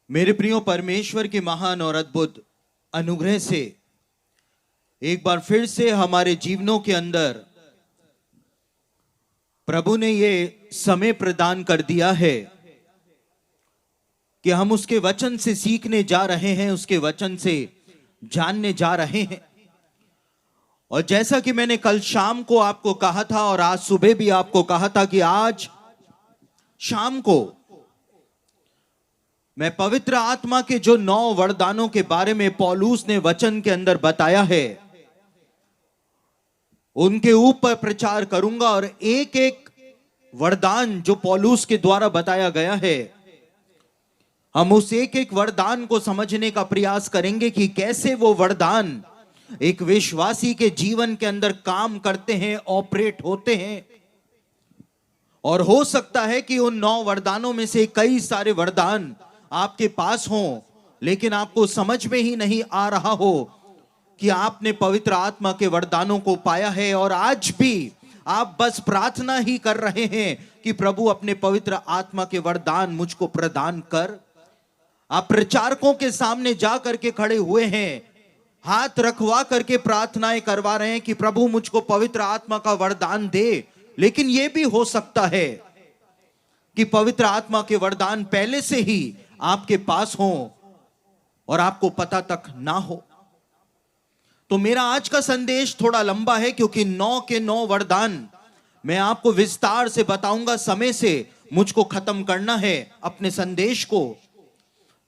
मेरे प्रियो, परमेश्वर के महान और अद्भुत अनुग्रह से एक बार फिर से हमारे जीवनों के अंदर प्रभु ने ये समय प्रदान कर दिया है कि हम उसके वचन से सीखने जा रहे हैं, उसके वचन से जानने जा रहे हैं। और जैसा कि मैंने कल शाम को आपको कहा था और आज सुबह भी आपको कहा था कि आज शाम को मैं पवित्र आत्मा के जो 9 वरदानों के बारे में पौलुस ने वचन के अंदर बताया है, उनके ऊपर प्रचार करूंगा। और एक एक वरदान जो पौलुस के द्वारा बताया गया है, हम उस एक एक वरदान को समझने का प्रयास करेंगे कि कैसे वो वरदान एक विश्वासी के जीवन के अंदर काम करते हैं, ऑपरेट होते हैं। और हो सकता है कि उन 9 वरदानों में से कई सारे वरदान आपके पास हों, लेकिन आपको समझ में ही नहीं आ रहा हो कि आपने पवित्र आत्मा के वरदानों को पाया है। और आज भी आप बस प्रार्थना ही कर रहे हैं कि प्रभु अपने पवित्र आत्मा के वरदान मुझको प्रदान कर। आप प्रचारकों के सामने जा करके खड़े हुए हैं, हाथ रखवा करके प्रार्थनाएं करवा रहे हैं कि प्रभु मुझको पवित्र आत्मा का वरदान दे। लेकिन यह भी हो सकता है कि पवित्र आत्मा के वरदान पहले से ही आपके पास हो और आपको पता तक ना हो। तो मेरा आज का संदेश थोड़ा लंबा है, क्योंकि 9 के 9 वरदान मैं आपको विस्तार से बताऊंगा। समय से मुझको खत्म करना है अपने संदेश को,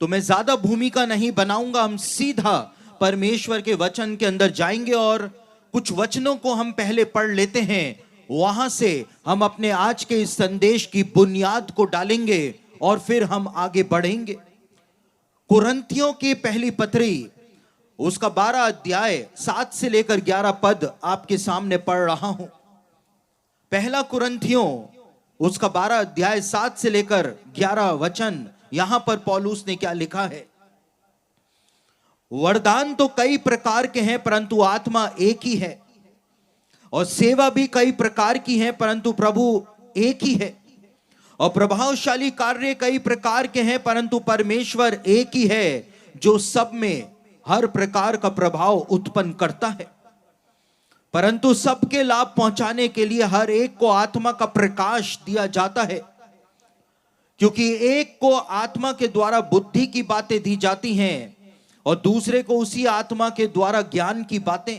तो मैं ज्यादा भूमिका नहीं बनाऊंगा। हम सीधा परमेश्वर के वचन के अंदर जाएंगे और कुछ वचनों को हम पहले पढ़ लेते हैं, वहां से हम अपने आज के इस संदेश की बुनियाद को डालेंगे और फिर हम आगे बढ़ेंगे। कुरिन्थियों की पहली पत्री, उसका 12 अध्याय 7 से लेकर 11 पद आपके सामने पढ़ रहा हूं। पहला कुरिन्थियों उसका 12 अध्याय 7 से लेकर 11 वचन, यहां पर पौलुस ने क्या लिखा है। वरदान तो कई प्रकार के हैं, परंतु आत्मा एक ही है। और सेवा भी कई प्रकार की है, परंतु प्रभु एक ही है। और प्रभावशाली कार्य कई प्रकार के हैं, परंतु परमेश्वर एक ही है, जो सब में हर प्रकार का प्रभाव उत्पन्न करता है। परंतु सबके लाभ पहुंचाने के लिए हर एक को आत्मा का प्रकाश दिया जाता है, क्योंकि एक को आत्मा के द्वारा बुद्धि की बातें दी जाती हैं और दूसरे को उसी आत्मा के द्वारा ज्ञान की बातें,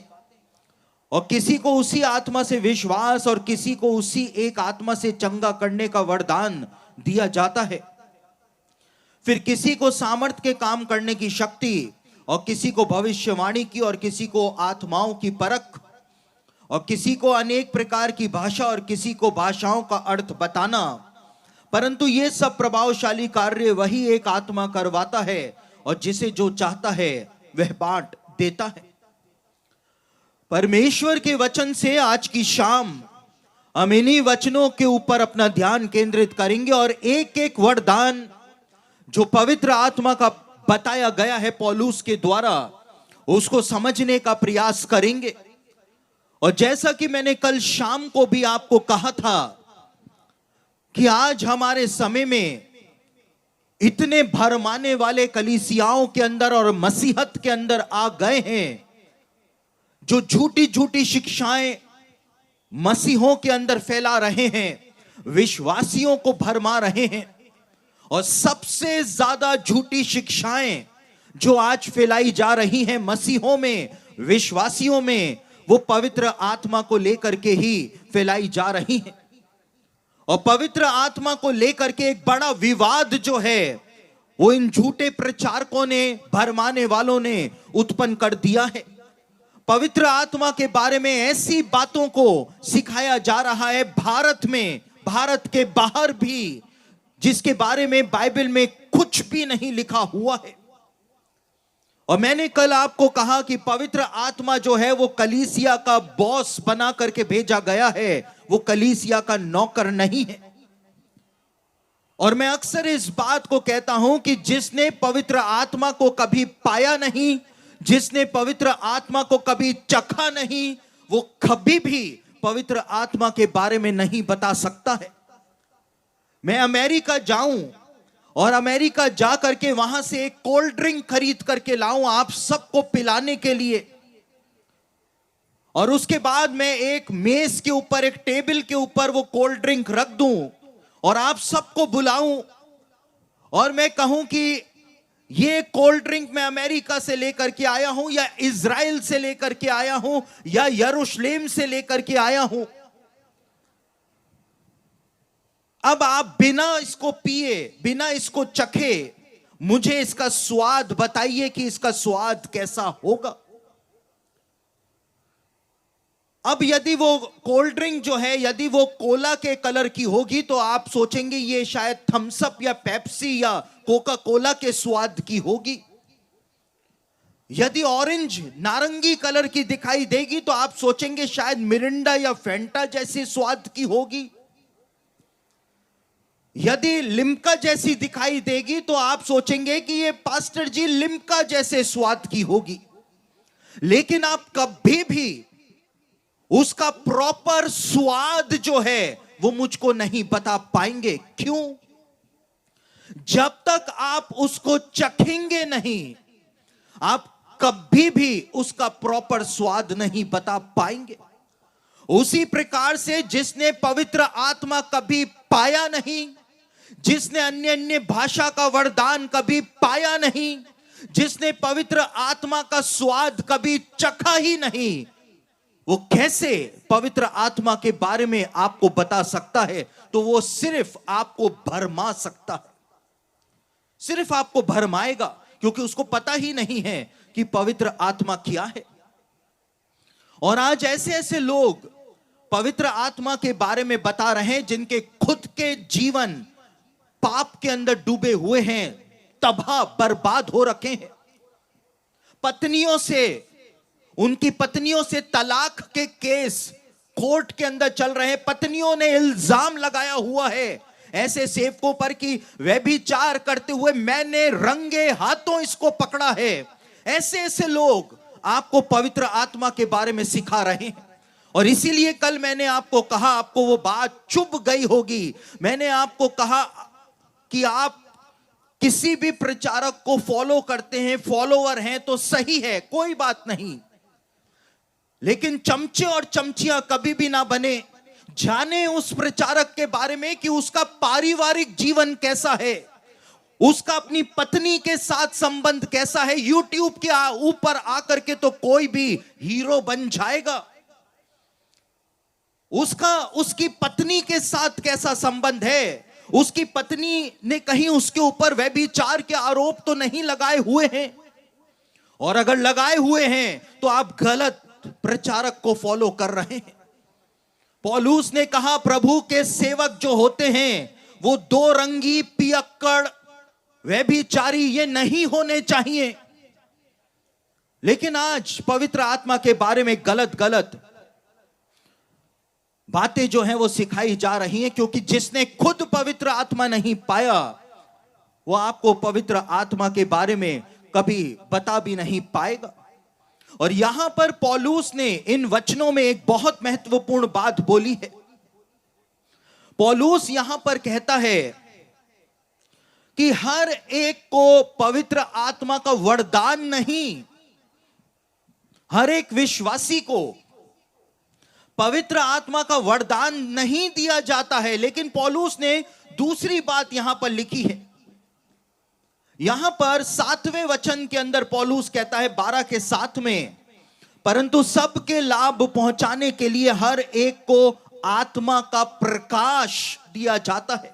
और किसी को उसी आत्मा से विश्वास और किसी को उसी एक आत्मा से चंगा करने का वरदान दिया जाता है। फिर किसी को सामर्थ के काम करने की शक्ति, और किसी को भविष्यवाणी की, और किसी को आत्माओं की परख, और किसी को अनेक प्रकार की भाषा, और किसी को भाषाओं का अर्थ बताना। परंतु ये सब प्रभावशाली कार्य वही एक आत्मा करवाता है, और जिसे जो चाहता है वह बांट देता है। परमेश्वर के वचन से आज की शाम हम इन्हीं वचनों के ऊपर अपना ध्यान केंद्रित करेंगे और एक एक वरदान जो पवित्र आत्मा का बताया गया है पौलुस के द्वारा, उसको समझने का प्रयास करेंगे। और जैसा कि मैंने कल शाम को भी आपको कहा था कि आज हमारे समय में इतने भरमाने वाले कलीसियाओं के अंदर और मसीहत के अंदर आ गए हैं, जो झूठी झूठी शिक्षाएं मसीहों के अंदर फैला रहे हैं, विश्वासियों को भरमा रहे हैं। और सबसे ज्यादा झूठी शिक्षाएं जो आज फैलाई जा रही हैं मसीहों में, विश्वासियों में, वो पवित्र आत्मा को लेकर के ही फैलाई जा रही हैं। और पवित्र आत्मा को लेकर के एक बड़ा विवाद जो है वो इन झूठे प्रचारकों ने, भरमाने वालों ने उत्पन्न कर दिया है। पवित्र आत्मा के बारे में ऐसी बातों को सिखाया जा रहा है भारत में, भारत के बाहर भी, जिसके बारे में बाइबल में कुछ भी नहीं लिखा हुआ है। और मैंने कल आपको कहा कि पवित्र आत्मा जो है वो कलीसिया का बॉस बना करके भेजा गया है, वो कलीसिया का नौकर नहीं है। और मैं अक्सर इस बात को कहता हूं कि जिसने पवित्र आत्मा को कभी पाया नहीं, जिसने पवित्र आत्मा को कभी चखा नहीं, वो कभी भी पवित्र आत्मा के बारे में नहीं बता सकता है। मैं अमेरिका जाऊं और अमेरिका जा करके वहां से एक कोल्ड ड्रिंक खरीद करके लाऊं आप सबको पिलाने के लिए, और उसके बाद मैं एक मेज के ऊपर, एक टेबल के ऊपर वो कोल्ड ड्रिंक रख दूं और आप सबको बुलाऊं और मैं कहूं कि ये कोल्ड ड्रिंक मैं अमेरिका से लेकर के आया हूं या इज़राइल से लेकर के आया हूं या यरूशलेम से लेकर के आया हूं, अब आप बिना इसको पिए, बिना इसको चखे मुझे इसका स्वाद बताइए कि इसका स्वाद कैसा होगा। अब यदि वो कोल्ड ड्रिंक जो है, यदि वो कोला के कलर की होगी तो आप सोचेंगे ये शायद थम्स अप या पेप्सी या कोका कोला के स्वाद की होगी। यदि ऑरेंज, नारंगी कलर की दिखाई देगी तो आप सोचेंगे शायद मिरिंडा या फेंटा जैसे स्वाद की होगी। यदि लिम्का जैसी दिखाई देगी तो आप सोचेंगे कि ये पास्टर जी लिम्का जैसे स्वाद की होगी। लेकिन आप कभी भी उसका प्रॉपर स्वाद जो है वो मुझको नहीं बता पाएंगे। क्यों? जब तक आप उसको चखेंगे नहीं, आप कभी भी उसका प्रॉपर स्वाद नहीं बता पाएंगे। उसी प्रकार से जिसने पवित्र आत्मा कभी पाया नहीं, जिसने अन्य अन्य भाषा का वरदान कभी पाया नहीं, जिसने पवित्र आत्मा का स्वाद कभी चखा ही नहीं, वो कैसे पवित्र आत्मा के बारे में आपको बता सकता है? तो वो सिर्फ आपको भरमा सकता है, सिर्फ आपको भरमाएगा, क्योंकि उसको पता ही नहीं है कि पवित्र आत्मा क्या है। और आज ऐसे ऐसे लोग पवित्र आत्मा के बारे में बता रहे हैं जिनके खुद के जीवन पाप के अंदर डूबे हुए हैं, तबाह बर्बाद हो रखे हैं। पत्नियों से, उनकी पत्नियों से तलाक के केस कोर्ट के अंदर चल रहे हैं। पत्नियों ने इल्जाम लगाया हुआ है ऐसे सेवकों पर कि व्यभिचार करते हुए मैंने रंगे हाथों इसको पकड़ा है। ऐसे ऐसे लोग आपको पवित्र आत्मा के बारे में सिखा रहे हैं। और इसीलिए कल मैंने आपको कहा, आपको वो बात चुभ गई होगी, मैंने आपको कहा कि आप किसी भी प्रचारक को फॉलो करते हैं, फॉलोअर हैं तो सही है, कोई बात नहीं, लेकिन चमचे और चमचियां कभी भी ना बने। जाने उस प्रचारक के बारे में कि उसका पारिवारिक जीवन कैसा है, उसका अपनी पत्नी के साथ संबंध कैसा है। यूट्यूब के ऊपर आकर के तो कोई भी हीरो बन जाएगा, उसकी पत्नी के साथ कैसा संबंध है, उसकी पत्नी ने कहीं उसके ऊपर व्यभिचार के आरोप तो नहीं लगाए हुए हैं, और अगर लगाए हुए हैं तो आप गलत प्रचारक को फॉलो कर रहे हैं। पौलुस ने कहा प्रभु के सेवक जो होते हैं वो दो रंगी, पियक्कड़, व्यभिचारी ये नहीं होने चाहिए। लेकिन आज पवित्र आत्मा के बारे में गलत गलत बातें जो हैं वो सिखाई जा रही हैं, क्योंकि जिसने खुद पवित्र आत्मा नहीं पाया वो आपको पवित्र आत्मा के बारे में कभी बता भी नहीं पाएगा। और यहां पर पौलुस ने इन वचनों में एक बहुत महत्वपूर्ण बात बोली है। पौलुस यहां पर कहता है कि हर एक को पवित्र आत्मा का वरदान नहीं, हर एक विश्वासी को पवित्र आत्मा का वरदान नहीं दिया जाता है। लेकिन पौलुस ने दूसरी बात यहां पर लिखी है। यहां पर 7वें वचन के अंदर पौलुस कहता है 12:7 में, परंतु सबके लाभ पहुंचाने के लिए हर एक को आत्मा का प्रकाश दिया जाता है।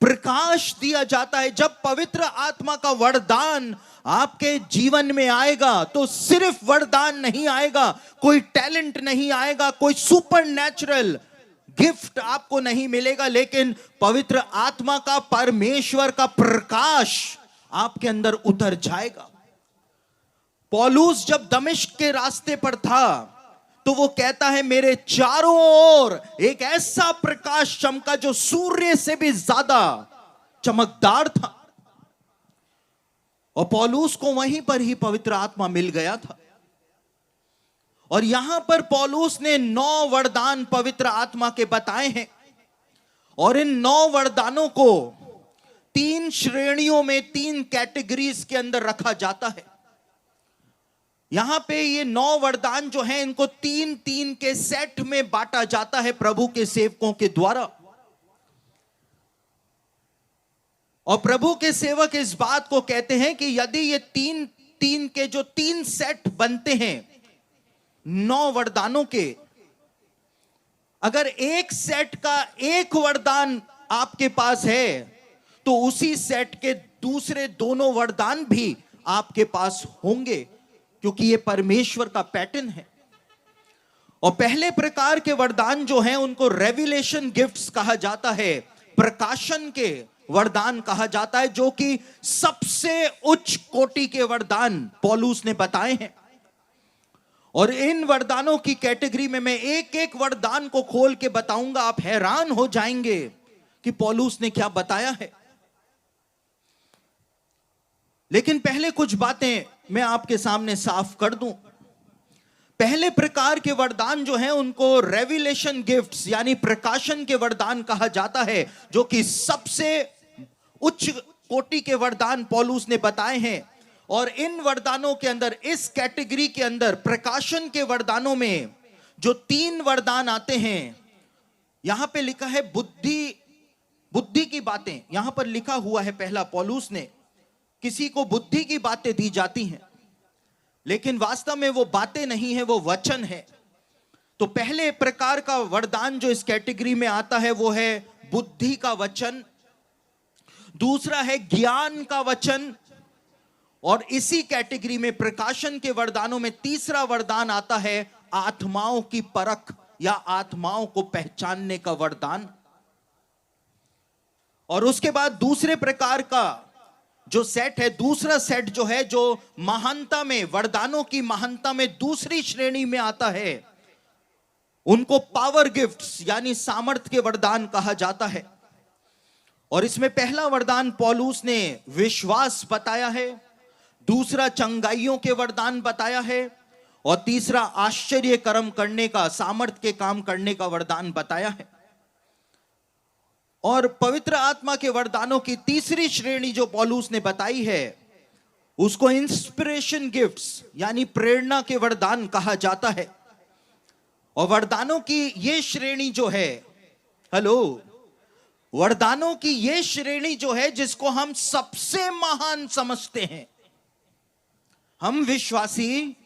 प्रकाश दिया जाता है। जब पवित्र आत्मा का वरदान आपके जीवन में आएगा तो सिर्फ वरदान नहीं आएगा, कोई टैलेंट नहीं आएगा, कोई सुपर नेचुरल गिफ्ट आपको नहीं मिलेगा, लेकिन पवित्र आत्मा का, परमेश्वर का प्रकाश आपके अंदर उतर जाएगा। पौलुस जब दमिश्क के रास्ते पर था तो वो कहता है मेरे चारों ओर एक ऐसा प्रकाश चमका जो सूर्य से भी ज्यादा चमकदार था। और पौलुस को वहीं पर ही पवित्र आत्मा मिल गया था। और यहां पर पौलुस ने 9 वरदान पवित्र आत्मा के बताए हैं। और इन 9 वरदानों को तीन श्रेणियों में, तीन कैटेगरीज के अंदर रखा जाता है। यहां पे ये 9 वरदान जो हैं इनको तीन तीन के सेट में बांटा जाता है प्रभु के सेवकों के द्वारा। और प्रभु के सेवक इस बात को कहते हैं कि यदि ये तीन तीन के जो 3 सेट बनते हैं 9 वरदानों के, अगर एक सेट का एक वरदान आपके पास है तो उसी सेट के दूसरे दोनों वरदान भी आपके पास होंगे, क्योंकि ये परमेश्वर का पैटर्न है। और पहले प्रकार के वरदान जो हैं उनको रेविलेशन गिफ्ट्स कहा जाता है, प्रकाशन के वरदान कहा जाता है, जो कि सबसे उच्च कोटि के वरदान पौलुस ने बताए हैं। और इन वरदानों की कैटेगरी में मैं एक एक वरदान को खोल के बताऊंगा, आप हैरान हो जाएंगे कि पौलुस ने क्या बताया है। लेकिन पहले कुछ बातें मैं आपके सामने साफ कर दूं। पहले प्रकार के वरदान जो हैं उनको रेविलेशन गिफ्ट्स यानी प्रकाशन के वरदान कहा जाता है, जो कि सबसे उच्च कोटि के वरदान पौलुस ने बताए हैं। और इन वरदानों के अंदर, इस कैटेगरी के अंदर प्रकाशन के वरदानों में जो 3 वरदान आते हैं, यहां पे लिखा है बुद्धि की बातें, यहां पर लिखा हुआ है पहला पौलुस ने, किसी को बुद्धि की बातें दी जाती हैं, लेकिन वास्तव में वो बातें नहीं है, वो वचन है। तो पहले प्रकार का वरदान जो इस कैटेगरी में आता है वो है बुद्धि का वचन, दूसरा है ज्ञान का वचन, और इसी कैटेगरी में प्रकाशन के वरदानों में तीसरा वरदान आता है आत्माओं की परख या आत्माओं को पहचानने का वरदान। और उसके बाद दूसरे प्रकार का जो सेट है, दूसरा सेट जो है, जो महानता में, वरदानों की महानता में दूसरी श्रेणी में आता है, उनको पावर गिफ्ट्स यानी सामर्थ के वरदान कहा जाता है। और इसमें पहला वरदान पौलुस ने विश्वास बताया है, दूसरा चंगाइयों के वरदान बताया है, और तीसरा आश्चर्य कर्म करने का, सामर्थ के काम करने का वरदान बताया है। और पवित्र आत्मा के वरदानों की तीसरी श्रेणी जो पौलुस ने बताई है उसको इंस्पिरेशन गिफ्ट्स यानी प्रेरणा के वरदान कहा जाता है। और वरदानों की ये श्रेणी जो है, वरदानों की ये श्रेणी जो है जिसको हम सबसे महान समझते हैं, हम विश्वासी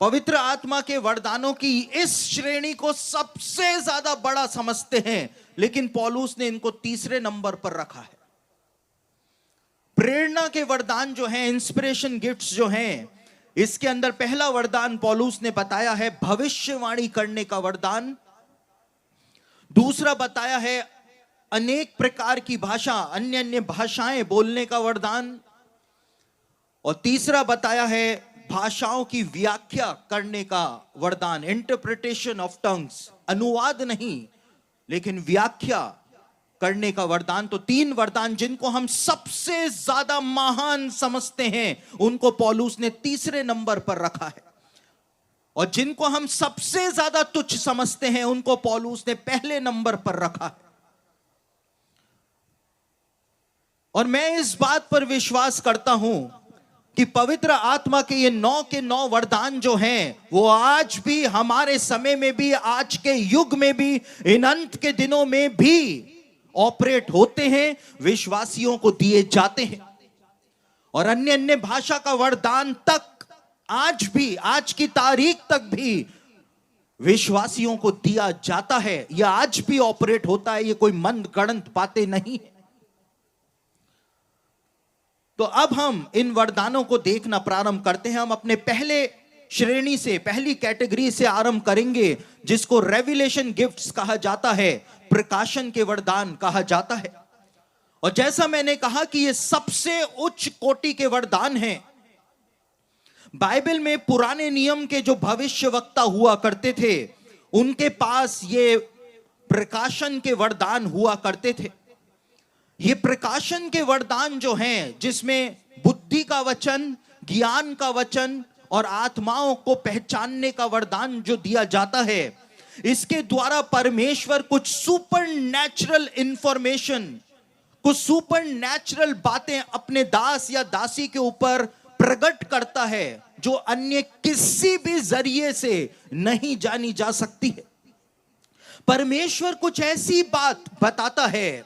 पवित्र आत्मा के वरदानों की इस श्रेणी को सबसे ज्यादा बड़ा समझते हैं, लेकिन पौलुस ने इनको तीसरे नंबर पर रखा है। प्रेरणा के वरदान जो हैं, इंस्पिरेशन गिफ्ट्स जो हैं, इसके अंदर पहला वरदान पौलुस ने बताया है भविष्यवाणी करने का वरदान, दूसरा बताया है अनेक प्रकार की भाषा, अन्य अन्य भाषाएं बोलने का वरदान, और तीसरा बताया है भाषाओं की व्याख्या करने का वरदान, इंटरप्रिटेशन ऑफ टंग्स, अनुवाद नहीं लेकिन व्याख्या करने का वरदान। तो 3 वरदान जिनको हम सबसे ज्यादा महान समझते हैं उनको पौलुस ने तीसरे नंबर पर रखा है, और जिनको हम सबसे ज्यादा तुच्छ समझते हैं उनको पौलुस ने पहले नंबर पर रखा है। और मैं इस बात पर विश्वास करता हूं कि पवित्र आत्मा के ये 9 के 9 वरदान जो हैं वो आज भी हमारे समय में भी, आज के युग में भी, इन अंत के दिनों में भी ऑपरेट होते हैं, विश्वासियों को दिए जाते हैं। और अन्य अन्य भाषा का वरदान तक आज भी, आज की तारीख तक भी विश्वासियों को दिया जाता है, यह आज भी ऑपरेट होता है, ये कोई मंद गणंत बातें नहीं है। तो अब हम इन वरदानों को देखना प्रारंभ करते हैं। हम अपने पहले श्रेणी से, पहली कैटेगरी से आरंभ करेंगे जिसको रेविलेशन गिफ्ट्स कहा जाता है, प्रकाशन के वरदान कहा जाता है। और जैसा मैंने कहा कि ये सबसे उच्च कोटि के वरदान हैं। बाइबल में पुराने नियम के जो भविष्यवक्ता हुआ करते थे उनके पास ये प्रकाशन के वरदान हुआ करते थे। ये प्रकाशन के वरदान जो हैं, जिसमें बुद्धि का वचन, ज्ञान का वचन और आत्माओं को पहचानने का वरदान जो दिया जाता है, इसके द्वारा परमेश्वर कुछ सुपर नेचुरल इंफॉर्मेशन, कुछ सुपर नेचुरल बातें अपने दास या दासी के ऊपर प्रकट करता है जो अन्य किसी भी जरिए से नहीं जानी जा सकती है। परमेश्वर कुछ ऐसी बात बताता है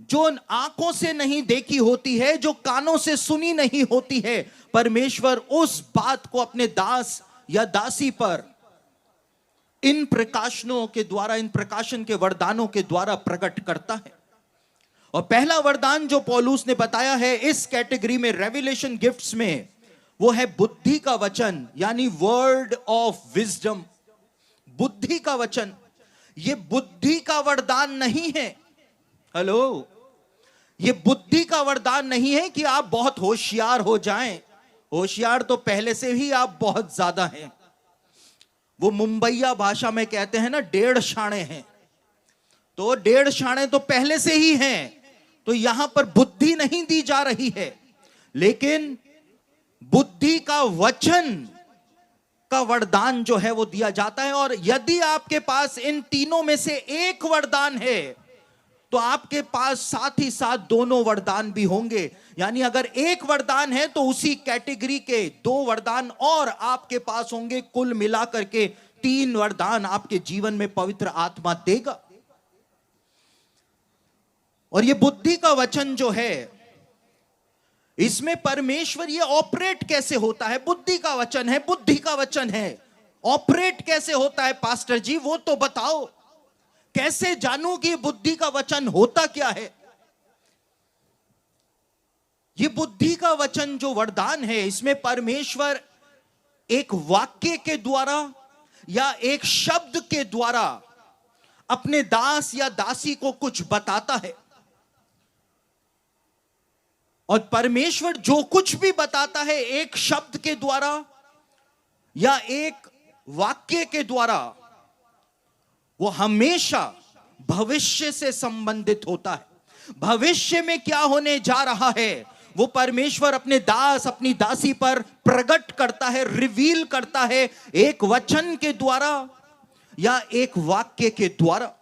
जो आंखों से नहीं देखी होती है, जो कानों से सुनी नहीं होती है। परमेश्वर उस बात को अपने दास या दासी पर इन प्रकाशनों के द्वारा, इन प्रकाशन के वरदानों के द्वारा प्रकट करता है। और पहला वरदान जो पौलुस ने बताया है इस कैटेगरी में, रेवलेशन गिफ्ट्स में, वो है बुद्धि का वचन, यानी वर्ड ऑफ विजडम। बुद्धि का वचन। ये बुद्धि का वरदान नहीं है, हेलो, ये बुद्धि का वरदान नहीं है कि आप बहुत होशियार हो जाएं। होशियार तो पहले से ही आप बहुत ज्यादा हैं। वो मुंबईया भाषा में कहते हैं ना, 1.5 शाणे हैं, तो 1.5 शाणे तो पहले से ही हैं। तो यहां पर बुद्धि नहीं दी जा रही है, लेकिन बुद्धि का वचन का वरदान जो है वो दिया जाता है। और यदि आपके पास इन तीनों में से एक वरदान है तो आपके पास साथ ही साथ दोनों वरदान भी होंगे। यानी अगर एक वरदान है तो उसी कैटेगरी के 2 वरदान और आपके पास होंगे। कुल मिलाकर के 3 वरदान आपके जीवन में पवित्र आत्मा देगा। और ये बुद्धि का वचन जो है, इसमें परमेश्वर ये ऑपरेट कैसे होता है। बुद्धि का वचन है, बुद्धि का वचन है, ऑपरेट कैसे होता है पास्टर जी, वो तो बताओ। कैसे जानूं कि बुद्धि का वचन होता क्या है। ये बुद्धि का वचन जो वरदान है, इसमें परमेश्वर एक वाक्य के द्वारा या एक शब्द के द्वारा अपने दास या दासी को कुछ बताता है। और परमेश्वर जो कुछ भी बताता है एक शब्द के द्वारा या एक वाक्य के द्वारा, वो हमेशा भविष्य से संबंधित होता है। भविष्य में क्या होने जा रहा है वो परमेश्वर अपने दास, अपनी दासी पर प्रकट करता है, रिवील करता है, एक वचन के द्वारा या एक वाक्य के द्वारा।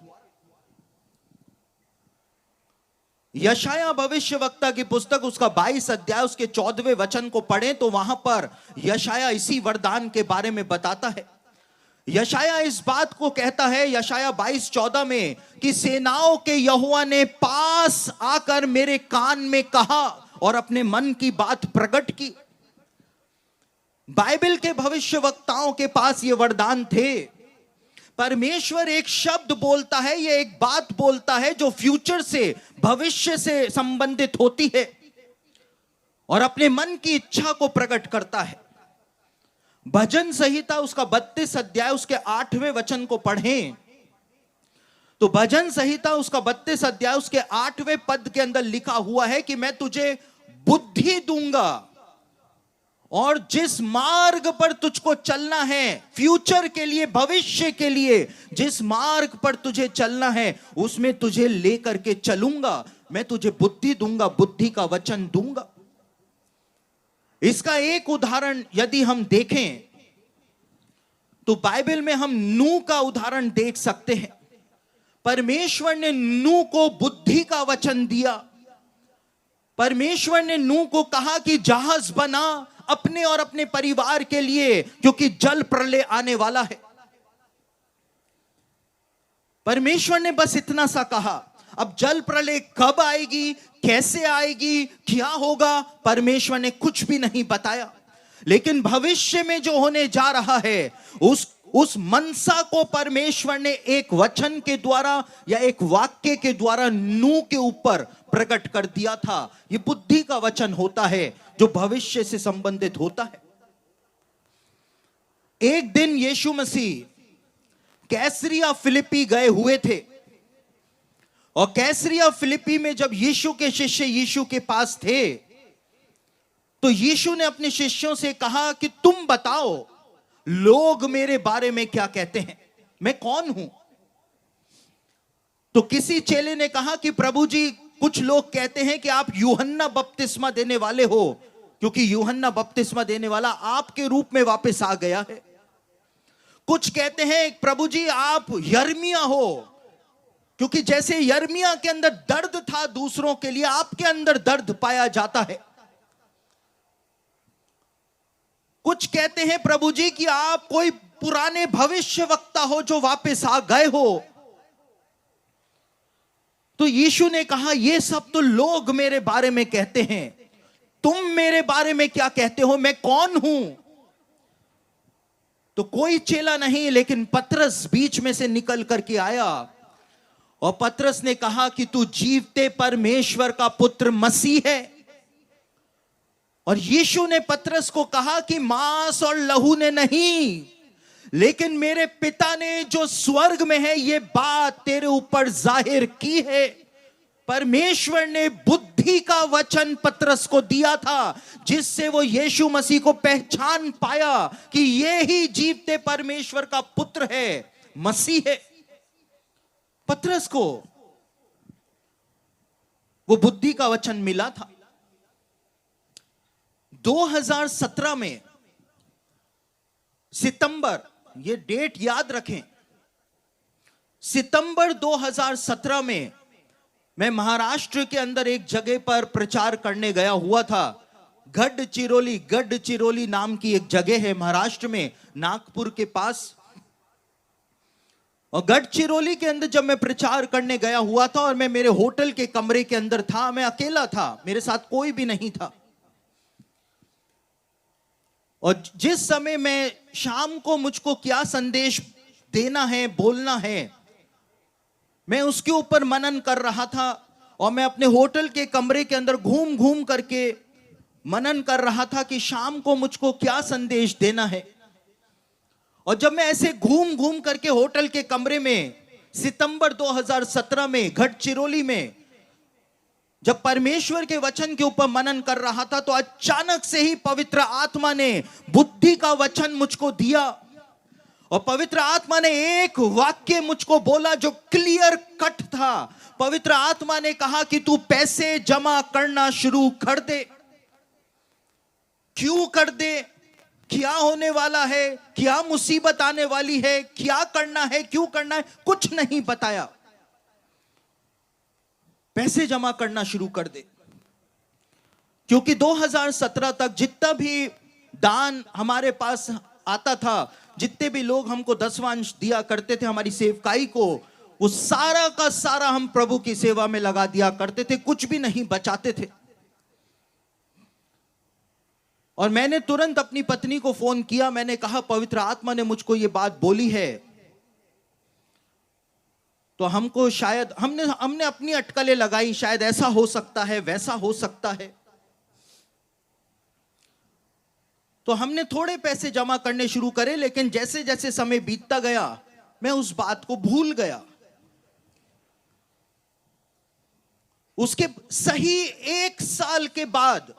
यशाया भविष्यवक्ता की पुस्तक, उसका 22 अध्याय, उसके 14वें वचन को पढ़ें तो वहां पर यशाया इसी वरदान के बारे में बताता है। यशाया इस बात को कहता है, यशाया 22:14 में, कि सेनाओं के यहोवा ने पास आकर मेरे कान में कहा और अपने मन की बात प्रकट की। बाइबल के भविष्यवक्ताओं के पास ये वरदान थे। परमेश्वर एक शब्द बोलता है, ये एक बात बोलता है जो फ्यूचर से, भविष्य से संबंधित होती है और अपने मन की इच्छा को प्रकट करता है। भजन संहिता उसका 32 अध्याय, उसके 8वें वचन को पढ़ें तो भजन संहिता उसका 32 अध्याय, उसके 8वें पद के अंदर लिखा हुआ है कि मैं तुझे बुद्धि दूंगा और जिस मार्ग पर तुझको चलना है, फ्यूचर के लिए, भविष्य के लिए जिस मार्ग पर तुझे चलना है उसमें तुझे लेकर के चलूंगा। मैं तुझे बुद्धि दूंगा, बुद्धि का वचन दूंगा। इसका एक उदाहरण यदि हम देखें तो बाइबल में हम नूह का उदाहरण देख सकते हैं। परमेश्वर ने नूह को बुद्धि का वचन दिया। परमेश्वर ने नूह को कहा कि जहाज बना अपने और अपने परिवार के लिए, क्योंकि जल प्रलय आने वाला है। परमेश्वर ने बस इतना सा कहा। अब जल प्रलय कब आएगी, कैसे आएगी, क्या होगा, परमेश्वर ने कुछ भी नहीं बताया। लेकिन भविष्य में जो होने जा रहा है उस मनसा को परमेश्वर ने एक वचन के द्वारा या एक वाक्य के द्वारा नूह के ऊपर प्रकट कर दिया था। यह बुद्धि का वचन होता है जो भविष्य से संबंधित होता है। एक दिन यीशु मसीह कैसरिया फिलिप्पी गए हुए थे और कैसरिया फिलिप्पी में जब यीशु के शिष्य यीशु के पास थे तो यीशु ने अपने शिष्यों से कहा कि तुम बताओ लोग मेरे बारे में क्या कहते हैं, मैं कौन हूं। तो किसी चेले ने कहा कि प्रभु जी, कुछ लोग कहते हैं कि आप यूहन्ना बपतिस्मा देने वाले हो, क्योंकि यूहन्ना बपतिस्मा देने वाला आपके रूप में वापस आ गया है। कुछ कहते हैं प्रभु जी आप यर्मिया हो, क्योंकि जैसे यिर्मयाह के अंदर दर्द था दूसरों के लिए, आपके अंदर दर्द पाया जाता है। कुछ कहते हैं प्रभु जी कि आप कोई पुराने भविष्यवक्ता हो जो वापस आ गए हो। तो यीशु ने कहा, ये सब तो लोग मेरे बारे में कहते हैं, तुम मेरे बारे में क्या कहते हो, मैं कौन हूं? तो कोई चेला नहीं, लेकिन पतरस बीच में से निकल करके आया और पतरस ने कहा कि तू जीवते परमेश्वर का पुत्र मसीह है। और यीशु ने पतरस को कहा कि मांस और लहू ने नहीं, लेकिन मेरे पिता ने जो स्वर्ग में है ये बात तेरे ऊपर जाहिर की है। परमेश्वर ने बुद्धि का वचन पतरस को दिया था, जिससे वो यीशु मसीह को पहचान पाया कि ये ही जीवते परमेश्वर का पुत्र है, मसीह है। पतरस को वो बुद्धि का वचन मिला था। 2017 में सितंबर, ये डेट याद रखें, सितंबर 2017 में मैं महाराष्ट्र के अंदर एक जगह पर प्रचार करने गया हुआ था। गढ़चिरोली नाम की एक जगह है महाराष्ट्र में, नागपुर के पास। और गढ़चिरोली के अंदर जब मैं प्रचार करने गया हुआ था और मैं मेरे होटल के कमरे के अंदर था, मैं अकेला था, मेरे साथ कोई भी नहीं था। और जिस समय मैं शाम को मुझको क्या संदेश देना है, बोलना है, मैं उसके ऊपर मनन कर रहा था। और मैं अपने होटल के कमरे के अंदर घूम घूम करके मनन कर रहा था कि शाम को मुझको क्या संदेश देना है। और जब मैं ऐसे घूम घूम करके होटल के कमरे में सितंबर 2017 में गढ़चिरोली में जब परमेश्वर के वचन के ऊपर मनन कर रहा था, तो अचानक से ही पवित्र आत्मा ने बुद्धि का वचन मुझको दिया। और पवित्र आत्मा ने एक वाक्य मुझको बोला जो क्लियर कट था। पवित्र आत्मा ने कहा कि तू पैसे जमा करना शुरू कर दे। क्यों कर दे? क्या होने वाला है? क्या मुसीबत आने वाली है? क्या करना है? क्यों करना है? कुछ नहीं बताया। पैसे जमा करना शुरू कर दे, क्योंकि 2017 तक जितना भी दान हमारे पास आता था, जितने भी लोग हमको दसवांश दिया करते थे हमारी सेवकाई को, वो सारा का सारा हम प्रभु की सेवा में लगा दिया करते थे, कुछ भी नहीं बचाते थे। और मैंने तुरंत अपनी पत्नी को फोन किया, मैंने कहा पवित्र आत्मा ने मुझको ये बात बोली है, तो हमको शायद हमने अपनी अटकलें लगाई, शायद ऐसा हो सकता है, वैसा हो सकता है। तो हमने थोड़े पैसे जमा करने शुरू करे, लेकिन जैसे जैसे समय बीतता गया मैं उस बात को भूल गया। उसके सही 1 साल के बाद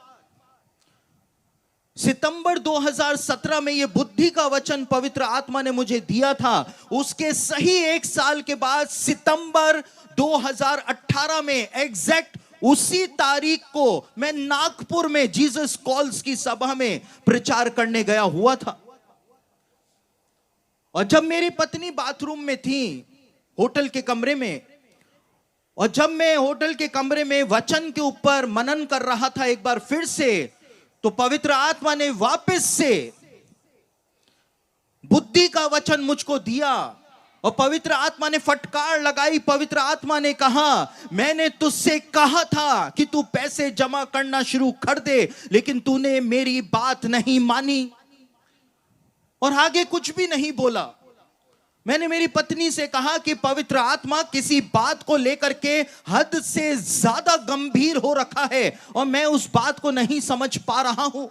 सितंबर 2017 में यह बुद्धि का वचन पवित्र आत्मा ने मुझे दिया था। उसके सही 1 साल के बाद सितंबर 2018 में एग्जैक्ट उसी तारीख को मैं नागपुर में जीसस कॉल्स की सभा में प्रचार करने गया हुआ था। और जब मेरी पत्नी बाथरूम में थी होटल के कमरे में, और जब मैं होटल के कमरे में वचन के ऊपर मनन कर रहा था एक बार फिर से, तो पवित्र आत्मा ने वापस से बुद्धि का वचन मुझको दिया। और पवित्र आत्मा ने फटकार लगाई। पवित्र आत्मा ने कहा, मैंने तुझसे कहा था कि तू पैसे जमा करना शुरू कर दे, लेकिन तूने मेरी बात नहीं मानी। और आगे कुछ भी नहीं बोला। मैंने मेरी पत्नी से कहा कि पवित्र आत्मा किसी बात को लेकर के हद से ज्यादा गंभीर हो रखा है और मैं उस बात को नहीं समझ पा रहा हूं।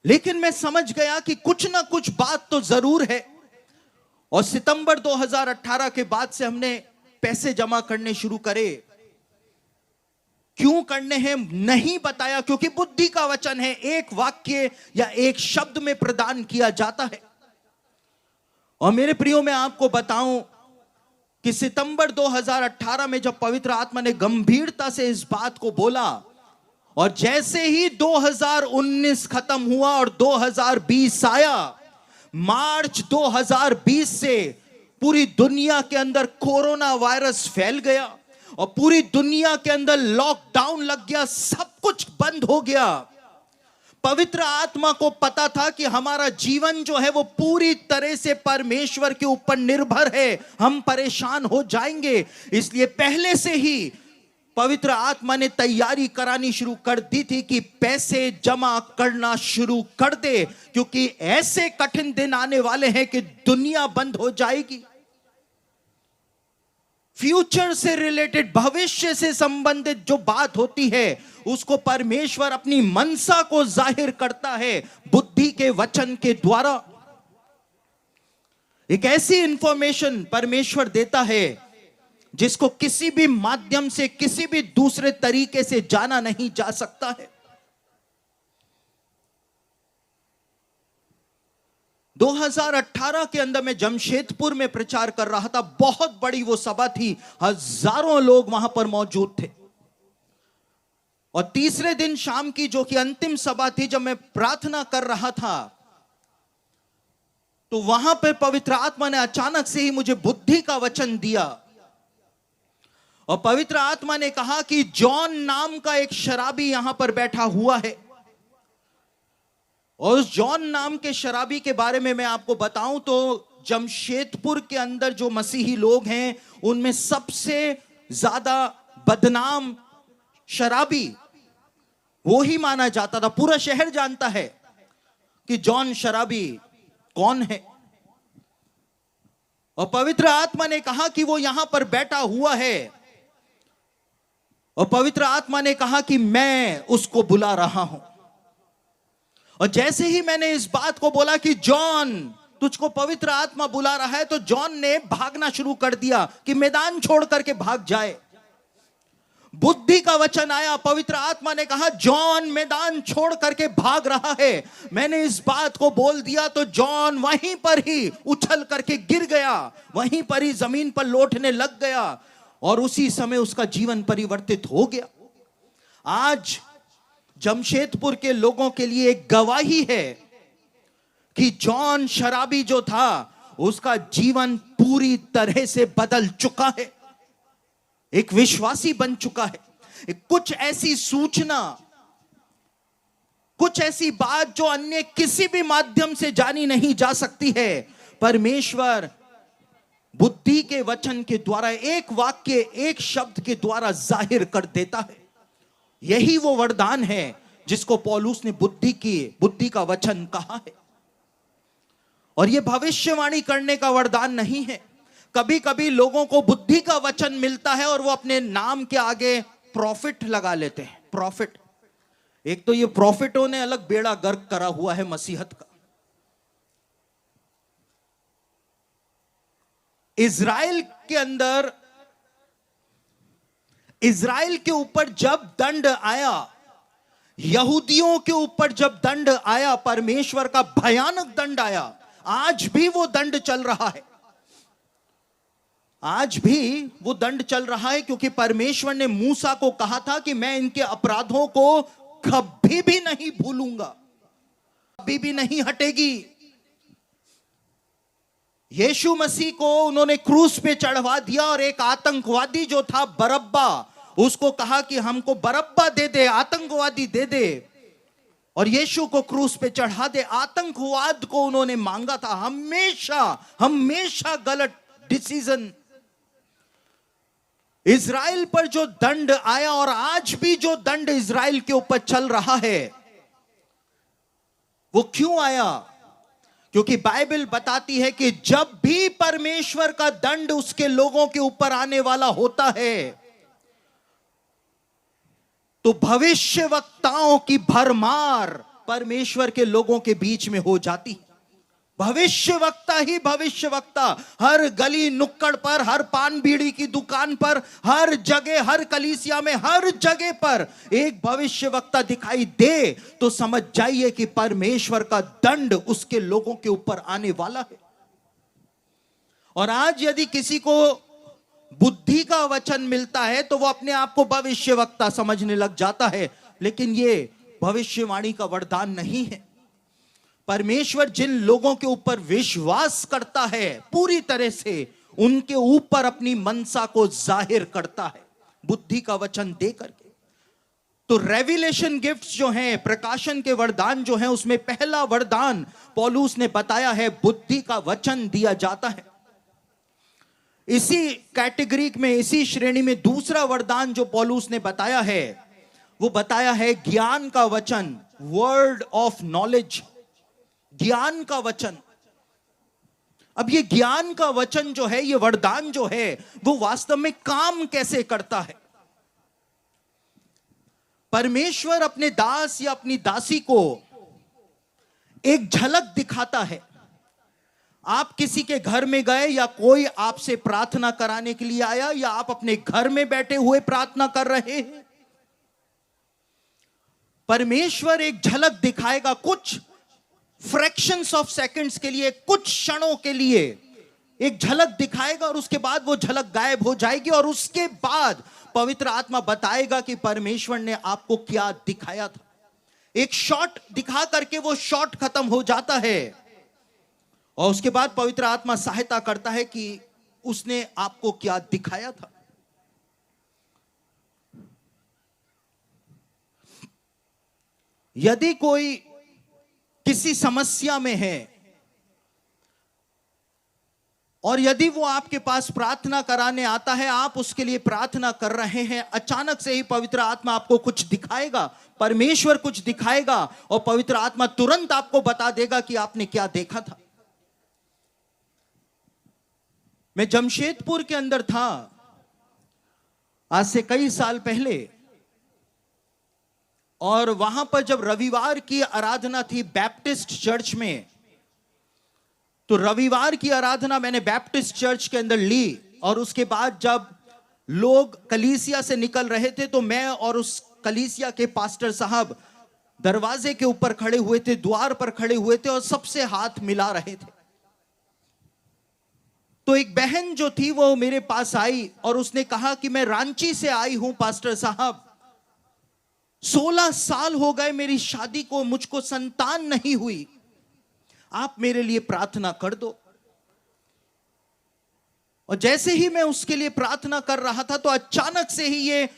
लेकिन मैं समझ गया कि कुछ ना कुछ बात तो जरूर है। और सितंबर 2018 के बाद से हमने पैसे जमा करने शुरू करे। क्यों करने हैं नहीं बताया, क्योंकि बुद्धि का वचन है, एक वाक्य या एक शब्द में प्रदान किया जाता है। और मेरे प्रियो, मैं आपको बताऊं कि सितंबर 2018 में जब पवित्र आत्मा ने गंभीरता से इस बात को बोला, और जैसे ही 2019 खत्म हुआ और 2020 आया, मार्च 2020 से पूरी दुनिया के अंदर कोरोना वायरस फैल गया और पूरी दुनिया के अंदर लॉकडाउन लग गया, सब कुछ बंद हो गया। पवित्र आत्मा को पता था कि हमारा जीवन जो है वो पूरी तरह से परमेश्वर के ऊपर निर्भर है, हम परेशान हो जाएंगे। इसलिए पहले से ही पवित्र आत्मा ने तैयारी करानी शुरू कर दी थी कि पैसे जमा करना शुरू कर दे, क्योंकि ऐसे कठिन दिन आने वाले हैं कि दुनिया बंद हो जाएगी। फ्यूचर से रिलेटेड, भविष्य से संबंधित जो बात होती है उसको परमेश्वर अपनी मनसा को जाहिर करता है बुद्धि के वचन के द्वारा। एक ऐसी इंफॉर्मेशन परमेश्वर देता है जिसको किसी भी माध्यम से, किसी भी दूसरे तरीके से जाना नहीं जा सकता है। 2018 के अंदर मैं जमशेदपुर में प्रचार कर रहा था। बहुत बड़ी वो सभा थी, हजारों लोग वहां पर मौजूद थे। और तीसरे दिन शाम की जो कि अंतिम सभा थी, जब मैं प्रार्थना कर रहा था तो वहां पर पवित्र आत्मा ने अचानक से ही मुझे बुद्धि का वचन दिया और पवित्र आत्मा ने कहा कि जॉन नाम का एक शराबी यहां पर बैठा हुआ है। और उस जॉन नाम के शराबी के बारे में मैं आपको बताऊं तो जमशेदपुर के अंदर जो मसीही लोग हैं उनमें सबसे ज्यादा बदनाम शराबी वो ही माना जाता था। पूरा शहर जानता है कि जॉन शराबी कौन है। और पवित्र आत्मा ने कहा कि वो यहां पर बैठा हुआ है और पवित्र आत्मा ने कहा कि मैं उसको बुला रहा हूं। और जैसे ही मैंने इस बात को बोला कि जॉन तुझको पवित्र आत्मा बुला रहा है, तो जॉन ने भागना शुरू कर दिया कि मैदान छोड़ करके भाग जाए। बुद्धि का वचन आया, पवित्र आत्मा ने कहा जॉन मैदान छोड़ करके भाग रहा है। मैंने इस बात को बोल दिया तो जॉन वहीं पर ही उछल करके गिर गया, वहीं पर ही जमीन पर लौटने लग गया और उसी समय उसका जीवन परिवर्तित हो गया। आज जमशेदपुर के लोगों के लिए एक गवाही है कि जॉन शराबी जो था उसका जीवन पूरी तरह से बदल चुका है, एक विश्वासी बन चुका है। कुछ ऐसी सूचना, कुछ ऐसी बात जो अन्य किसी भी माध्यम से जानी नहीं जा सकती है, परमेश्वर बुद्धि के वचन के द्वारा, एक वाक्य, एक शब्द के द्वारा जाहिर कर देता है। यही वो वरदान है जिसको पौलुस ने बुद्धि का वचन कहा है। और यह भविष्यवाणी करने का वरदान नहीं है। कभी कभी लोगों को बुद्धि का वचन मिलता है और वो अपने नाम के आगे प्रॉफिट लगा लेते हैं। प्रॉफिट, एक तो ये प्रॉफिटों ने अलग बेड़ा गर्क करा हुआ है मसीहत का। इज़राइल के अंदर, इज़राइल के ऊपर जब दंड आया, यहूदियों के ऊपर जब दंड आया, परमेश्वर का भयानक दंड आया, आज भी वो दंड चल रहा है। आज भी वो दंड चल रहा है, क्योंकि परमेश्वर ने मूसा को कहा था कि मैं इनके अपराधों को कभी भी नहीं भूलूंगा, कभी भी नहीं हटेगी। यीशु मसीह को उन्होंने क्रूस पे चढ़वा दिया और एक आतंकवादी जो था बरब्बा, उसको कहा कि हमको बरब्बा दे दे, आतंकवादी दे दे, और यीशु को क्रूस पे चढ़ा दे। आतंकवाद को उन्होंने मांगा था। हमेशा हमेशा गलत डिसीजन। इज़राइल पर जो दंड आया और आज भी जो दंड इज़राइल के ऊपर चल रहा है, वो क्यों आया? क्योंकि बाइबल बताती है कि जब भी परमेश्वर का दंड उसके लोगों के ऊपर आने वाला होता है तो भविष्यवक्ताओं की भरमार परमेश्वर के लोगों के बीच में हो जाती है। भविष्यवक्ता ही भविष्यवक्ता, हर गली नुक्कड़ पर, हर पान बीड़ी की दुकान पर, हर जगह, हर कलीसिया में, हर जगह पर एक भविष्यवक्ता दिखाई दे तो समझ जाइए कि परमेश्वर का दंड उसके लोगों के ऊपर आने वाला है। और आज यदि किसी को बुद्धि का वचन मिलता है तो वो अपने आप को भविष्यवक्ता समझने लग जाता है, लेकिन ये भविष्यवाणी का वरदान नहीं है। परमेश्वर जिन लोगों के ऊपर विश्वास करता है पूरी तरह से उनके ऊपर अपनी मनसा को जाहिर करता है बुद्धि का वचन दे करके। तो रेविलेशन गिफ्ट्स जो हैं, प्रकाशन के वरदान जो हैं, उसमें पहला वरदान पौलुस ने बताया है बुद्धि का वचन दिया जाता है। इसी कैटेगरी में, इसी श्रेणी में दूसरा वरदान जो पौलुस ने बताया है वो बताया है ज्ञान का वचन, वर्ड ऑफ नॉलेज, ज्ञान का वचन। अब ये ज्ञान का वचन जो है, ये वरदान जो है, वो वास्तव में काम कैसे करता है? परमेश्वर अपने दास या अपनी दासी को एक झलक दिखाता है। आप किसी के घर में गए या कोई आपसे प्रार्थना कराने के लिए आया या आप अपने घर में बैठे हुए प्रार्थना कर रहे हैं, परमेश्वर एक झलक दिखाएगा कुछ फ्रैक्शंस ऑफ सेकंड्स के लिए, कुछ क्षणों के लिए एक झलक दिखाएगा और उसके बाद वो झलक गायब हो जाएगी और उसके बाद पवित्र आत्मा बताएगा कि परमेश्वर ने आपको क्या दिखाया था। एक शॉट दिखा करके वो शॉट खत्म हो जाता है और उसके बाद पवित्र आत्मा सहायता करता है कि उसने आपको क्या दिखाया था। यदि कोई किसी समस्या में है और यदि वो आपके पास प्रार्थना कराने आता है, आप उसके लिए प्रार्थना कर रहे हैं, अचानक से ही पवित्र आत्मा आपको कुछ दिखाएगा, परमेश्वर कुछ दिखाएगा और पवित्र आत्मा तुरंत आपको बता देगा कि आपने क्या देखा था। मैं जमशेदपुर के अंदर था आज से कई साल पहले, और वहां पर जब रविवार की आराधना थी बैप्टिस्ट चर्च में, तो रविवार की आराधना मैंने बैप्टिस्ट चर्च के अंदर ली और उसके बाद जब लोग कलीसिया से निकल रहे थे तो मैं और उस कलीसिया के पास्टर साहब दरवाजे के ऊपर खड़े हुए थे, द्वार पर खड़े हुए थे और सबसे हाथ मिला रहे थे। तो एक बहन जो थी वो मेरे पास आई और उसने कहा कि मैं रांची से आई हूं पास्टर साहब, 16 साल हो गए मेरी शादी को, मुझको संतान नहीं हुई, आप मेरे लिए प्रार्थना कर दो। और जैसे ही मैं उसके लिए प्रार्थना कर रहा था तो अचानक से ही ये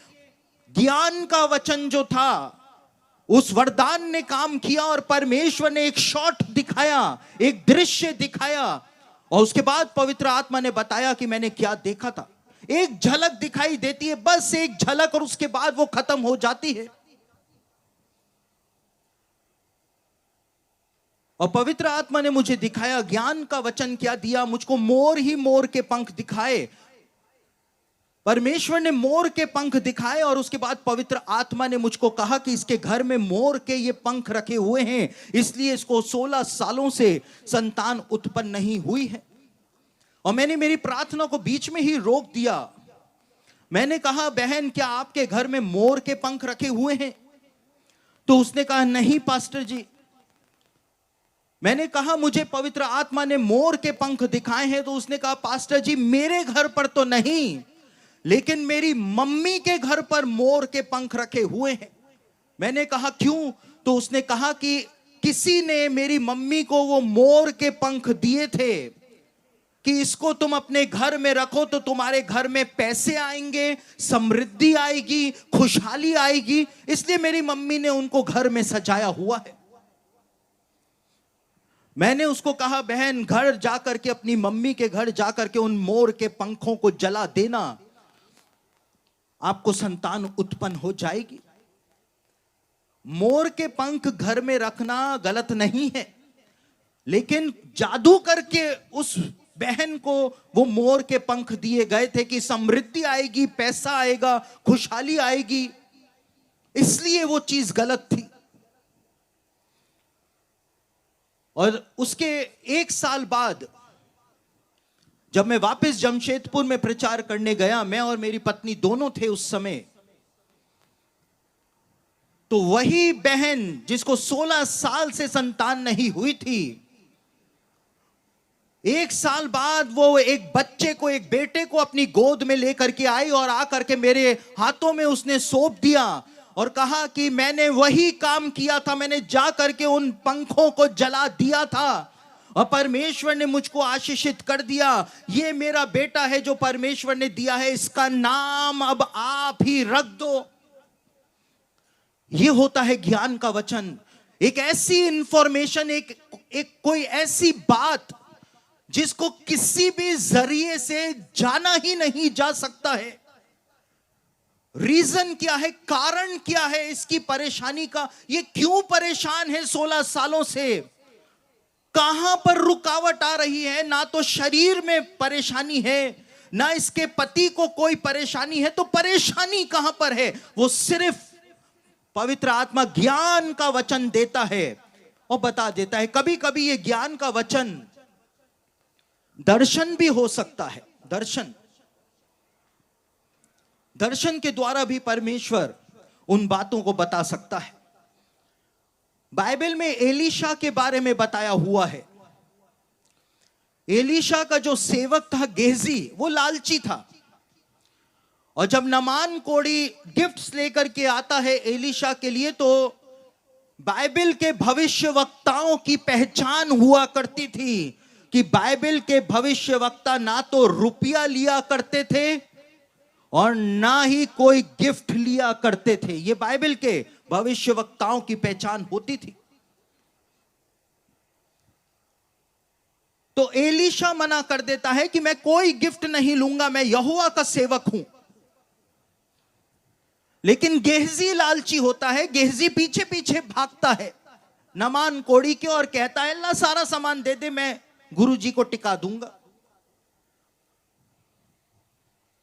ज्ञान का वचन जो था, उस वरदान ने काम किया और परमेश्वर ने एक शॉट दिखाया, एक दृश्य दिखाया और उसके बाद पवित्र आत्मा ने बताया कि मैंने क्या देखा था। एक झलक दिखाई देती है, बस एक झलक, और उसके बाद वो खत्म हो जाती है। और पवित्र आत्मा ने मुझे दिखाया, ज्ञान का वचन क्या दिया, मुझको मोर ही मोर के पंख दिखाए। परमेश्वर ने मोर के पंख दिखाए और उसके बाद पवित्र आत्मा ने मुझको कहा कि इसके घर में मोर के ये पंख रखे हुए हैं, इसलिए इसको 16 सालों से संतान उत्पन्न नहीं हुई है। और मैंने मेरी प्रार्थना को बीच में ही रोक दिया। मैंने कहा, बहन क्या आपके घर में मोर के पंख रखे हुए हैं? तो उसने कहा, नहीं पास्टर जी। मैंने कहा, मुझे पवित्र आत्मा ने मोर के पंख दिखाए हैं। तो उसने कहा, पास्टर जी मेरे घर पर तो नहीं, लेकिन मेरी मम्मी के घर पर मोर के पंख रखे हुए हैं। मैंने कहा क्यों? तो उसने कहा कि किसी ने मेरी मम्मी को वो मोर के पंख दिए थे कि इसको तुम अपने घर में रखो तो तुम्हारे घर में पैसे आएंगे, समृद्धि आएगी, खुशहाली आएगी, इसलिए मेरी मम्मी ने उनको घर में सजाया हुआ है। मैंने उसको कहा, बहन घर जाकर के, अपनी मम्मी के घर जाकर के उन मोर के पंखों को जला देना, आपको संतान उत्पन्न हो जाएगी। मोर के पंख घर में रखना गलत नहीं है, लेकिन जादू करके उस बहन को वो मोर के पंख दिए गए थे कि समृद्धि आएगी, पैसा आएगा, खुशहाली आएगी, इसलिए वो चीज गलत थी। और उसके 1 साल बाद जब मैं वापस जमशेदपुर में प्रचार करने गया, मैं और मेरी पत्नी दोनों थे उस समय, तो वही बहन जिसको 16 साल से संतान नहीं हुई थी, 1 साल बाद वो एक बच्चे को, एक बेटे को अपनी गोद में लेकर के आई और आकर के मेरे हाथों में उसने सौंप दिया और कहा कि मैंने वही काम किया था, मैंने जा करके उन पंखों को जला दिया था और परमेश्वर ने मुझको आशीषित कर दिया। ये मेरा बेटा है जो परमेश्वर ने दिया है, इसका नाम अब आप ही रख दो। ये होता है ज्ञान का वचन। एक ऐसी इंफॉर्मेशन, एक कोई ऐसी बात जिसको किसी भी जरिए से जाना ही नहीं जा सकता है। रीजन क्या है, कारण क्या है इसकी परेशानी का, ये क्यों परेशान है 16 सालों से, कहां पर रुकावट आ रही है। ना तो शरीर में परेशानी है, ना इसके पति को कोई परेशानी है, तो परेशानी कहां पर है। वो सिर्फ पवित्र आत्मा ज्ञान का वचन देता है और बता देता है। कभी कभी ये ज्ञान का वचन दर्शन भी हो सकता है। दर्शन के द्वारा भी परमेश्वर उन बातों को बता सकता है। बाइबल में एलीशा के बारे में बताया हुआ है। एलीशा का जो सेवक था गेहजी, वो लालची था, और जब नामान कोढ़ी गिफ्ट्स लेकर के आता है एलीशा के लिए, तो बाइबल के भविष्यवक्ताओं की पहचान हुआ करती थी कि बाइबल के भविष्यवक्ता ना तो रुपया लिया करते थे और ना ही कोई गिफ्ट लिया करते थे। ये बाइबल के भविष्यवक्ताओं की पहचान होती थी। तो एलीशा मना कर देता है कि मैं कोई गिफ्ट नहीं लूंगा, मैं यहोवा का सेवक हूं। लेकिन गेहजी लालची होता है। गेहजी पीछे पीछे भागता है नामान कोढ़ी के और कहता है अल्लाह सारा सामान दे दे, मैं गुरुजी को टिका दूंगा।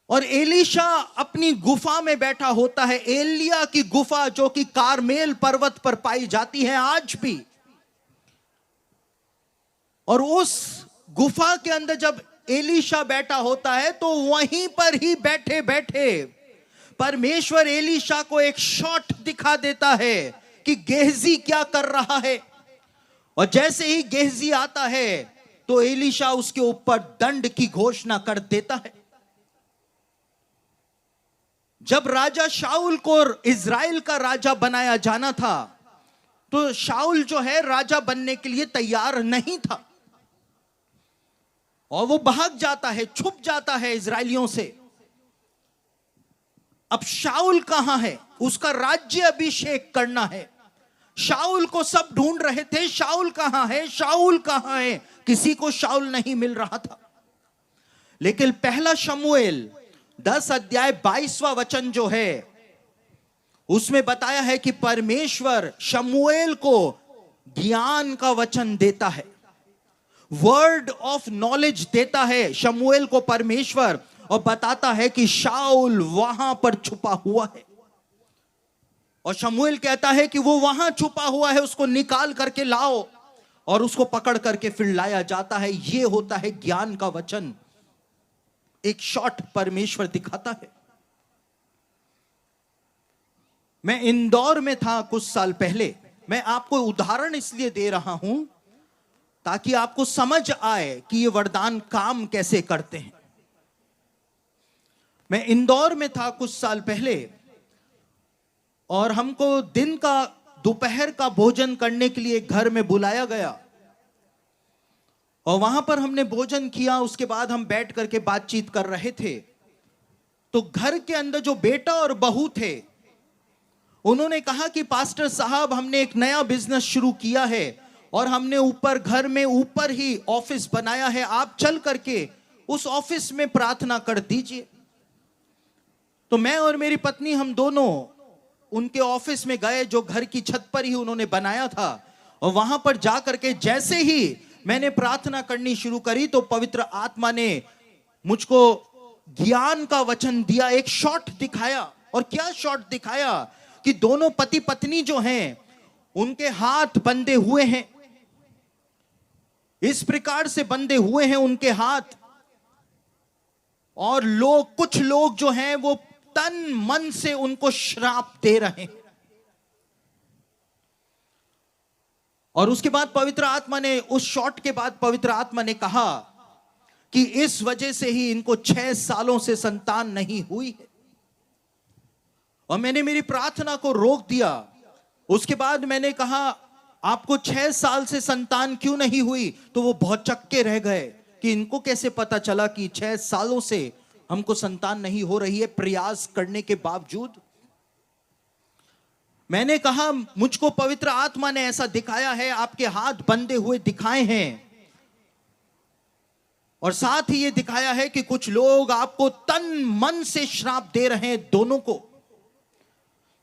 और एलीशा अपनी गुफा में बैठा होता है, एलिया की गुफा जो कि कारमेल पर्वत पर पाई जाती है आज भी। और उस गुफा के अंदर जब एलीशा बैठा होता है, तो वहीं पर ही बैठे बैठे परमेश्वर एलीशा को एक शॉट दिखा देता है कि गेहजी क्या कर रहा है। और जैसे ही गेहजी आता है तो एलीशा उसके ऊपर दंड की घोषणा कर देता है। जब राजा शाऊल को इजराइल का राजा बनाया जाना था, तो शाऊल जो है राजा बनने के लिए तैयार नहीं था और वो भाग जाता है, छुप जाता है इजराइलियों से। अब शाऊल कहां है, उसका राज्य अभिषेक करना है। शाऊल को सब ढूंढ रहे थे, शाऊल कहां है, शाऊल कहां है, किसी को शाऊल नहीं मिल रहा था। लेकिन पहला शमूएल 10 अध्याय 22वां वचन जो है, उसमें बताया है कि परमेश्वर शमूएल को ज्ञान का वचन देता है, वर्ड ऑफ नॉलेज देता है शमूएल को परमेश्वर, और बताता है कि शाऊल वहां पर छुपा हुआ है। और शमूएल कहता है कि वो वहां छुपा हुआ है, उसको निकाल करके लाओ, और उसको पकड़ करके फिर लाया जाता है। ये होता है ज्ञान का वचन। एक शॉट परमेश्वर दिखाता है। मैं इंदौर में था कुछ साल पहले। मैं आपको उदाहरण इसलिए दे रहा हूं ताकि आपको समझ आए कि ये वरदान काम कैसे करते हैं। मैं इंदौर में था कुछ साल पहले, और हमको दिन का दोपहर का भोजन करने के लिए घर में बुलाया गया, और वहां पर हमने भोजन किया। उसके बाद हम बैठ करके बातचीत कर रहे थे, तो घर के अंदर जो बेटा और बहू थे, उन्होंने कहा कि पास्टर साहब, हमने एक नया बिजनेस शुरू किया है और हमने ऊपर घर में ऊपर ही ऑफिस बनाया है, आप चल करके उस ऑफिस में प्रार्थना कर दीजिए। तो मैं और मेरी पत्नी, हम दोनों उनके ऑफिस में गए जो घर की छत पर ही उन्होंने बनाया था। और वहां पर जाकर के जैसे ही मैंने प्रार्थना करनी शुरू करी, तो पवित्र आत्मा ने मुझको ज्ञान का वचन दिया, एक शॉट दिखाया। और क्या शॉट दिखाया कि दोनों पति पत्नी जो हैं, उनके हाथ बंधे हुए हैं, इस प्रकार से बंधे हुए हैं उनके हाथ। और कुछ लोग जो हैं वो तन मन से उनको श्राप दे रहे हैं। और उसके बाद पवित्र आत्मा ने, उस शॉट के बाद पवित्र आत्मा ने कहा कि इस वजह से ही इनको 6 सालों से संतान नहीं हुई है। और मैंने मेरी प्रार्थना को रोक दिया। उसके बाद मैंने कहा आपको 6 साल से संतान क्यों नहीं हुई? तो वो बहुत चक्के रह गए कि इनको कैसे पता चला कि 6 सालों से हमको संतान नहीं हो रही है प्रयास करने के बावजूद। मैंने कहा मुझको पवित्र आत्मा ने ऐसा दिखाया है, आपके हाथ बंधे हुए दिखाए हैं, और साथ ही ये दिखाया है कि कुछ लोग आपको तन मन से श्राप दे रहे हैं, दोनों को।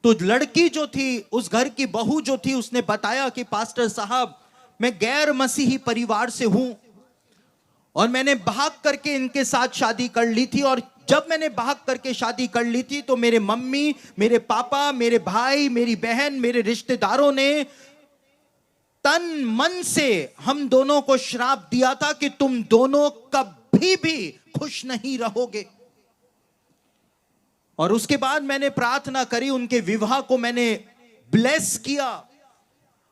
तो लड़की जो थी, उस घर की बहू जो थी, उसने बताया कि पास्टर साहब मैं गैर मसीही परिवार से हूं और मैंने भाग करके इनके साथ शादी कर ली थी, और जब मैंने भाग करके शादी कर ली थी तो मेरे मम्मी, मेरे पापा, मेरे भाई, मेरी बहन, मेरे रिश्तेदारों ने तन मन से हम दोनों को श्राप दिया था कि तुम दोनों कभी भी खुश नहीं रहोगे। और उसके बाद मैंने प्रार्थना करी, उनके विवाह को मैंने ब्लेस किया,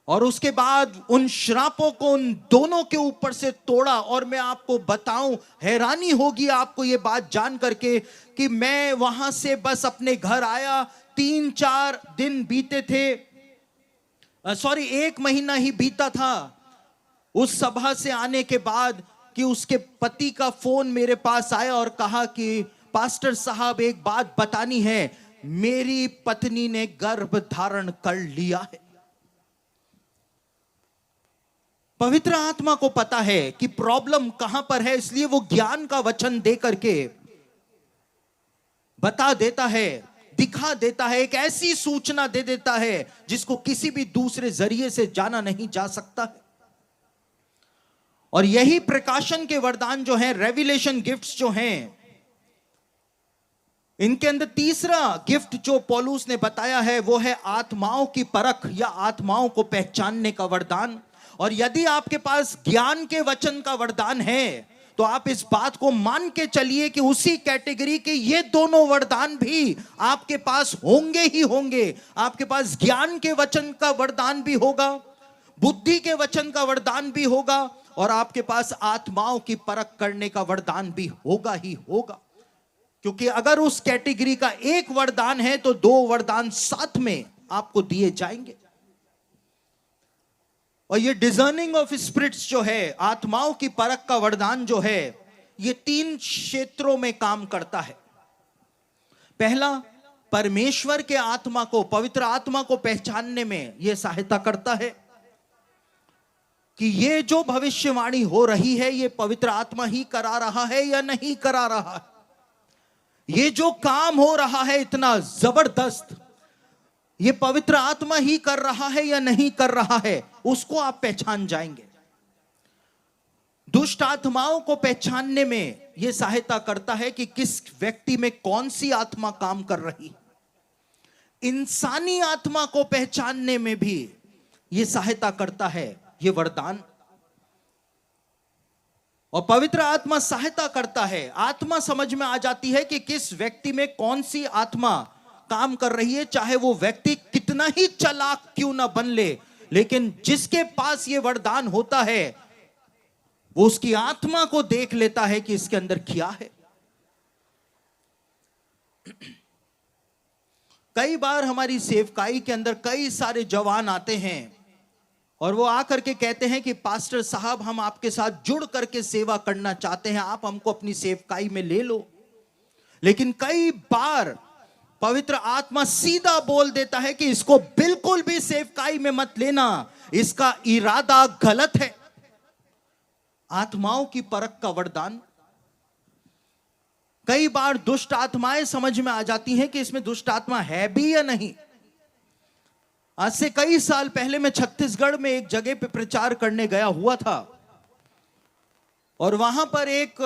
और उसके बाद उन श्रापों को उन दोनों के ऊपर से तोड़ा। और मैं आपको बताऊं, हैरानी होगी आपको ये बात जान करके कि मैं वहां से बस अपने घर आया, 3-4 दिन बीते थे, 1 महीना ही बीता था उस सभा से आने के बाद, कि उसके पति का फोन मेरे पास आया और कहा कि पास्टर साहब एक बात बतानी है, मेरी पत्नी ने गर्भ धारण कर लिया है। पवित्र आत्मा को पता है कि प्रॉब्लम कहां पर है, इसलिए वो ज्ञान का वचन दे करके बता देता है, दिखा देता है, एक ऐसी सूचना दे देता है जिसको किसी भी दूसरे जरिए से जाना नहीं जा सकता है। और यही प्रकाशन के वरदान जो हैं, रेविलेशन गिफ्ट्स जो हैं, इनके अंदर तीसरा गिफ्ट जो पौलुस ने बताया है वो है आत्माओं की परख या आत्माओं को पहचानने का वरदान। और यदि आपके पास ज्ञान के वचन का वरदान है तो आप इस बात को मान के चलिए कि उसी कैटेगरी के ये दोनों वरदान भी आपके पास होंगे ही होंगे। आपके पास ज्ञान के वचन का वरदान भी होगा, बुद्धि के वचन का वरदान भी होगा, और आपके पास आत्माओं की परख करने का वरदान भी होगा ही होगा। क्योंकि अगर उस कैटेगरी का एक वरदान है तो 2 वरदान साथ में आपको दिए जाएंगे। और ये डिजर्निंग ऑफ स्पिरिट्स जो है, आत्माओं की परख का वरदान जो है, ये 3 क्षेत्रों में काम करता है। पहला, परमेश्वर के आत्मा को, पवित्र आत्मा को पहचानने में यह सहायता करता है कि ये जो भविष्यवाणी हो रही है ये पवित्र आत्मा ही करा रहा है या नहीं करा रहा है। ये जो काम हो रहा है इतना जबरदस्त, ये पवित्र आत्मा ही कर रहा है या नहीं कर रहा है, उसको आप पहचान जाएंगे। दुष्ट आत्माओं को पहचानने में यह सहायता करता है कि किस व्यक्ति में कौन सी आत्मा काम कर रही है। इंसानी आत्मा को पहचानने में भी यह सहायता करता है ये वरदान। और पवित्र आत्मा सहायता करता है, आत्मा समझ में आ जाती है कि किस व्यक्ति में कौन सी आत्मा काम कर रही है, चाहे वो व्यक्ति कितना ही चालाक क्यों ना बन ले, लेकिन जिसके पास ये वरदान होता है वो उसकी आत्मा को देख लेता है कि इसके अंदर क्या है। कई बार हमारी सेवकाई के अंदर कई सारे जवान आते हैं और वो आकर के कहते हैं कि पास्टर साहब हम आपके साथ जुड़ करके सेवा करना चाहते हैं, आप हमको अपनी सेवकाई में ले लो। लेकिन कई बार पवित्र आत्मा सीधा बोल देता है कि इसको बिल्कुल भी सेवकाई में मत लेना, इसका इरादा गलत है। आत्माओं की परख का वरदान, कई बार दुष्ट आत्माएं समझ में आ जाती हैं कि इसमें दुष्ट आत्मा है भी या नहीं। आज से कई साल पहले मैं छत्तीसगढ़ में एक जगह पे प्रचार करने गया हुआ था और वहां पर एक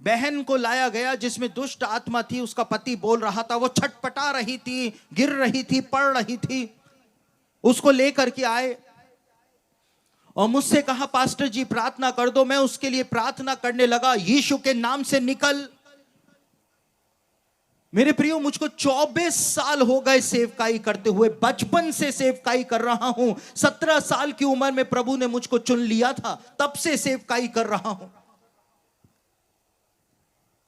बहन को लाया गया जिसमें दुष्ट आत्मा थी। उसका पति बोल रहा था, वो छटपटा रही थी, गिर रही थी, पड़ रही थी। उसको लेकर के आए और मुझसे कहा पास्टर जी प्रार्थना कर दो। मैं उसके लिए प्रार्थना करने लगा, यीशु के नाम से निकल। मेरे प्रियो, मुझको 24 साल हो गए सेवकाई करते हुए, बचपन से सेवकाई कर रहा हूं। 17 साल की उम्र में प्रभु ने मुझको चुन लिया था, तब से सेवकाई कर रहा हूं।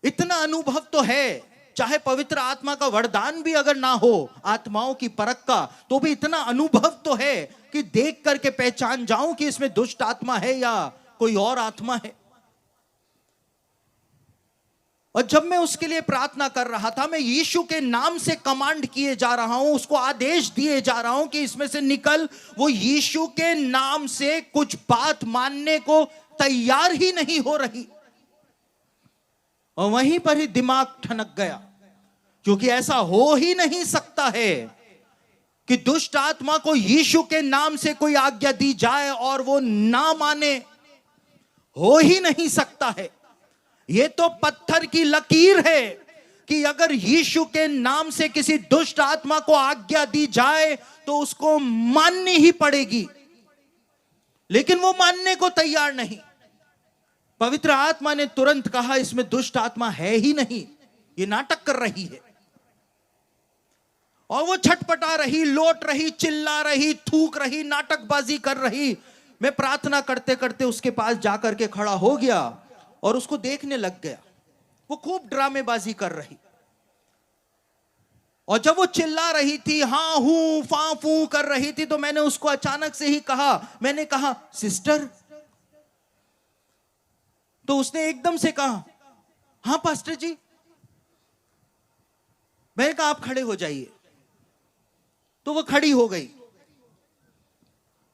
इतना अनुभव तो है चाहे पवित्र आत्मा का वरदान भी अगर ना हो आत्माओं की परख का, तो भी इतना अनुभव तो है कि देख करके पहचान जाऊं कि इसमें दुष्ट आत्मा है या कोई और आत्मा है। और जब मैं उसके लिए प्रार्थना कर रहा था, मैं यीशु के नाम से कमांड किए जा रहा हूं, उसको आदेश दिए जा रहा हूं कि इसमें से निकल। वो यीशु के नाम से कुछ बात मानने को तैयार ही नहीं हो रही। और वहीं पर ही दिमाग ठनक गया, क्योंकि ऐसा हो ही नहीं सकता है कि दुष्ट आत्मा को यीशु के नाम से कोई आज्ञा दी जाए और वो ना माने। हो ही नहीं सकता है। ये तो पत्थर की लकीर है कि अगर यीशु के नाम से किसी दुष्ट आत्मा को आज्ञा दी जाए तो उसको माननी ही पड़ेगी। लेकिन वो मानने को तैयार नहीं। पवित्र आत्मा ने तुरंत कहा, इसमें दुष्ट आत्मा है ही नहीं, ये नाटक कर रही है। और वो छटपटा रही, लोट रही, चिल्ला रही, थूक रही, नाटकबाजी कर रही। मैं प्रार्थना करते करते उसके पास जाकर के खड़ा हो गया और उसको देखने लग गया। वो खूब ड्रामेबाजी कर रही, और जब वो चिल्ला रही थी, हां हूं फा फू कर रही थी, तो मैंने उसको अचानक से ही कहा, मैंने कहा सिस्टर। तो उसने एकदम से कहा, हां पास्टर जी। मैंने कहा आप खड़े हो जाइए। तो वो खड़ी हो गई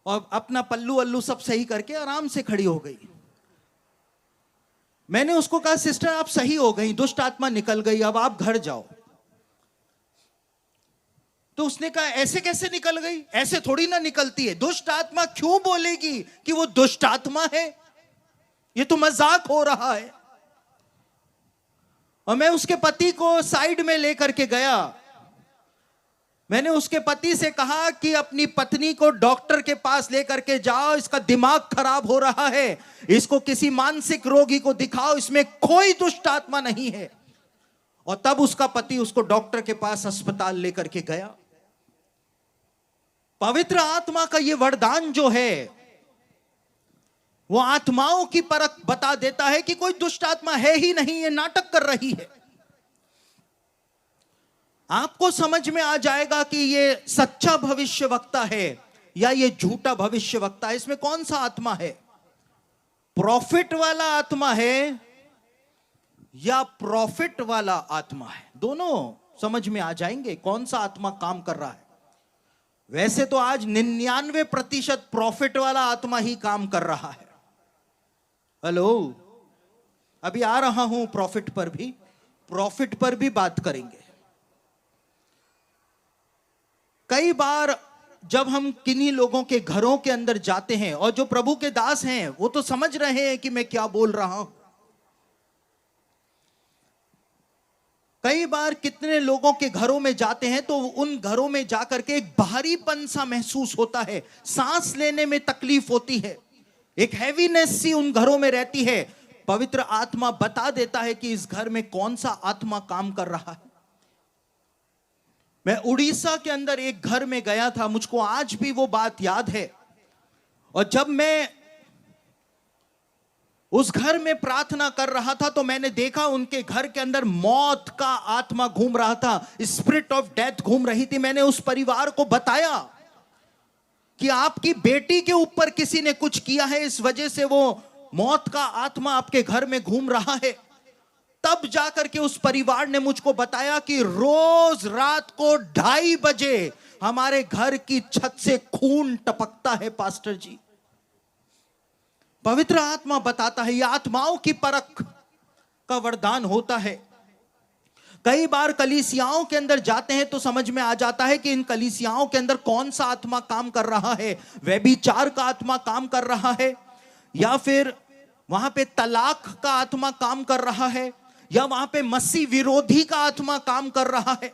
और अपना पल्लू अल्लू सब सही करके आराम से खड़ी हो गई। मैंने उसको कहा, सिस्टर आप सही हो गई, दुष्ट आत्मा निकल गई, अब आप घर जाओ। तो उसने कहा, ऐसे कैसे निकल गई? ऐसे थोड़ी ना निकलती है। दुष्ट आत्मा क्यों बोलेगी कि वो दुष्ट आत्मा है? ये तो मजाक हो रहा है। और मैं उसके पति को साइड में लेकर के गया। मैंने उसके पति से कहा कि अपनी पत्नी को डॉक्टर के पास लेकर के जाओ, इसका दिमाग खराब हो रहा है, इसको किसी मानसिक रोगी को दिखाओ, इसमें कोई दुष्ट आत्मा नहीं है। और तब उसका पति उसको डॉक्टर के पास अस्पताल लेकर के गया। पवित्र आत्मा का यह वरदान जो है, वो आत्माओं की परख बता देता है कि कोई दुष्ट आत्मा है ही नहीं, ये नाटक कर रही है। आपको समझ में आ जाएगा कि ये सच्चा भविष्यवक्ता है या ये झूठा भविष्यवक्ता है। इसमें कौन सा आत्मा है? प्रॉफिट वाला आत्मा है या प्रॉफिट वाला आत्मा है? दोनों समझ में आ जाएंगे कौन सा आत्मा काम कर रहा है। वैसे तो आज 99% प्रॉफिट वाला आत्मा ही काम कर रहा है। हेलो, अभी आ रहा हूं प्रॉफिट पर भी बात करेंगे। कई बार जब हम किन्हीं लोगों के घरों के अंदर जाते हैं, और जो प्रभु के दास हैं वो तो समझ रहे हैं कि मैं क्या बोल रहा हूं। कई बार कितने लोगों के घरों में जाते हैं तो उन घरों में जाकर के एक भारीपन सा महसूस होता है, सांस लेने में तकलीफ होती है, एक हैवीनेस सी उन घरों में रहती है। पवित्र आत्मा बता देता है कि इस घर में कौन सा आत्मा काम कर रहा है। मैं उड़ीसा के अंदर एक घर में गया था, मुझको आज भी वो बात याद है। और जब मैं उस घर में प्रार्थना कर रहा था तो मैंने देखा उनके घर के अंदर मौत का आत्मा घूम रहा था, स्पिरिट ऑफ डेथ घूम रही थी। मैंने उस परिवार को बताया कि आपकी बेटी के ऊपर किसी ने कुछ किया है, इस वजह से वो मौत का आत्मा आपके घर में घूम रहा है। तब जाकर के उस परिवार ने मुझको बताया कि रोज रात को 2:30 बजे हमारे घर की छत से खून टपकता है पास्टर जी। पवित्र आत्मा बताता है, यह आत्माओं की परख का वरदान होता है। कई बार कलीसियाओं के अंदर जाते हैं तो समझ में आ जाता है कि इन कलीसियाओं के अंदर कौन सा आत्मा काम कर रहा है। व्यभिचार का आत्मा काम कर रहा है, या फिर वहां पे तलाक का आत्मा काम कर रहा है, या वहां पे मसीह विरोधी का आत्मा काम कर रहा है।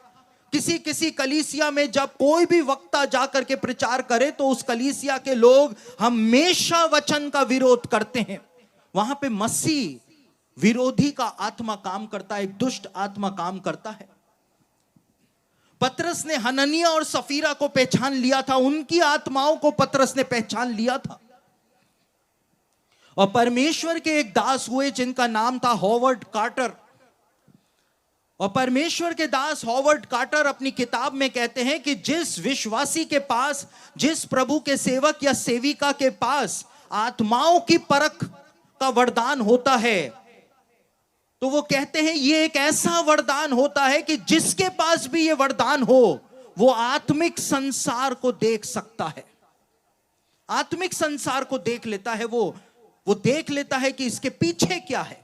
किसी किसी कलीसिया में जब कोई भी वक्ता जाकर के प्रचार करे तो उस कलीसिया के लोग हमेशा वचन का विरोध करते हैं। वहां पे मसीह विरोधी का आत्मा काम करता है, एक दुष्ट आत्मा काम करता है। पतरस ने हननिया और सफीरा को पहचान लिया था, उनकी आत्माओं को पतरस ने पहचान लिया था। और परमेश्वर के एक दास हुए जिनका नाम था हॉवर्ड कार्टर। और परमेश्वर के दास हॉवर्ड कार्टर अपनी किताब में कहते हैं कि जिस विश्वासी के पास, जिस प्रभु के सेवक या सेविका के पास आत्माओं की परख का वरदान होता है, तो वो कहते हैं ये एक ऐसा वरदान होता है कि जिसके पास भी ये वरदान हो, वो आत्मिक संसार को देख सकता है, आत्मिक संसार को देख लेता है, वो देख लेता है कि इसके पीछे क्या है।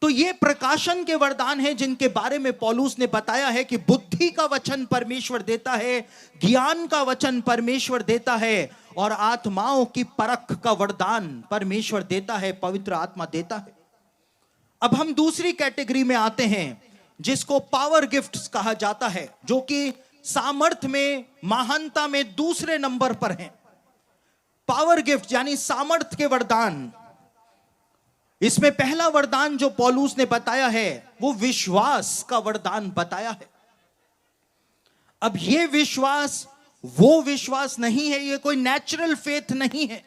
तो ये प्रकाशन के वरदान हैं जिनके बारे में पौलुस ने बताया है कि बुद्धि का वचन परमेश्वर देता है, ज्ञान का वचन परमेश्वर देता है, और आत्माओं की परख का वरदान परमेश्वर देता है, पवित्र आत्मा देता है। अब हम दूसरी कैटेगरी में आते हैं जिसको पावर गिफ्ट्स कहा जाता है, जो कि सामर्थ्य में, महानता में दूसरे नंबर पर हैं। पावर गिफ्ट यानी सामर्थ्य के वरदान। इसमें पहला वरदान जो पौलुस ने बताया है वो विश्वास का वरदान बताया है। अब ये विश्वास वो विश्वास नहीं है, ये कोई नेचुरल फेथ नहीं है।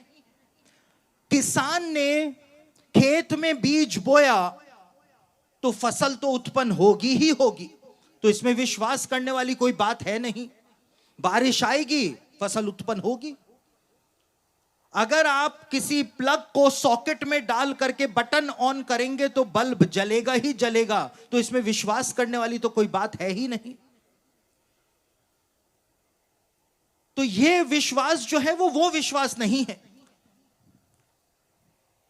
किसान ने खेत में बीज बोया तो फसल तो उत्पन्न होगी ही होगी, तो इसमें विश्वास करने वाली कोई बात है नहीं। बारिश आएगी, फसल उत्पन्न होगी। अगर आप किसी प्लग को सॉकेट में डाल करके बटन ऑन करेंगे तो बल्ब जलेगा ही जलेगा, तो इसमें विश्वास करने वाली तो कोई बात है ही नहीं। तो यह विश्वास जो है वो विश्वास नहीं है।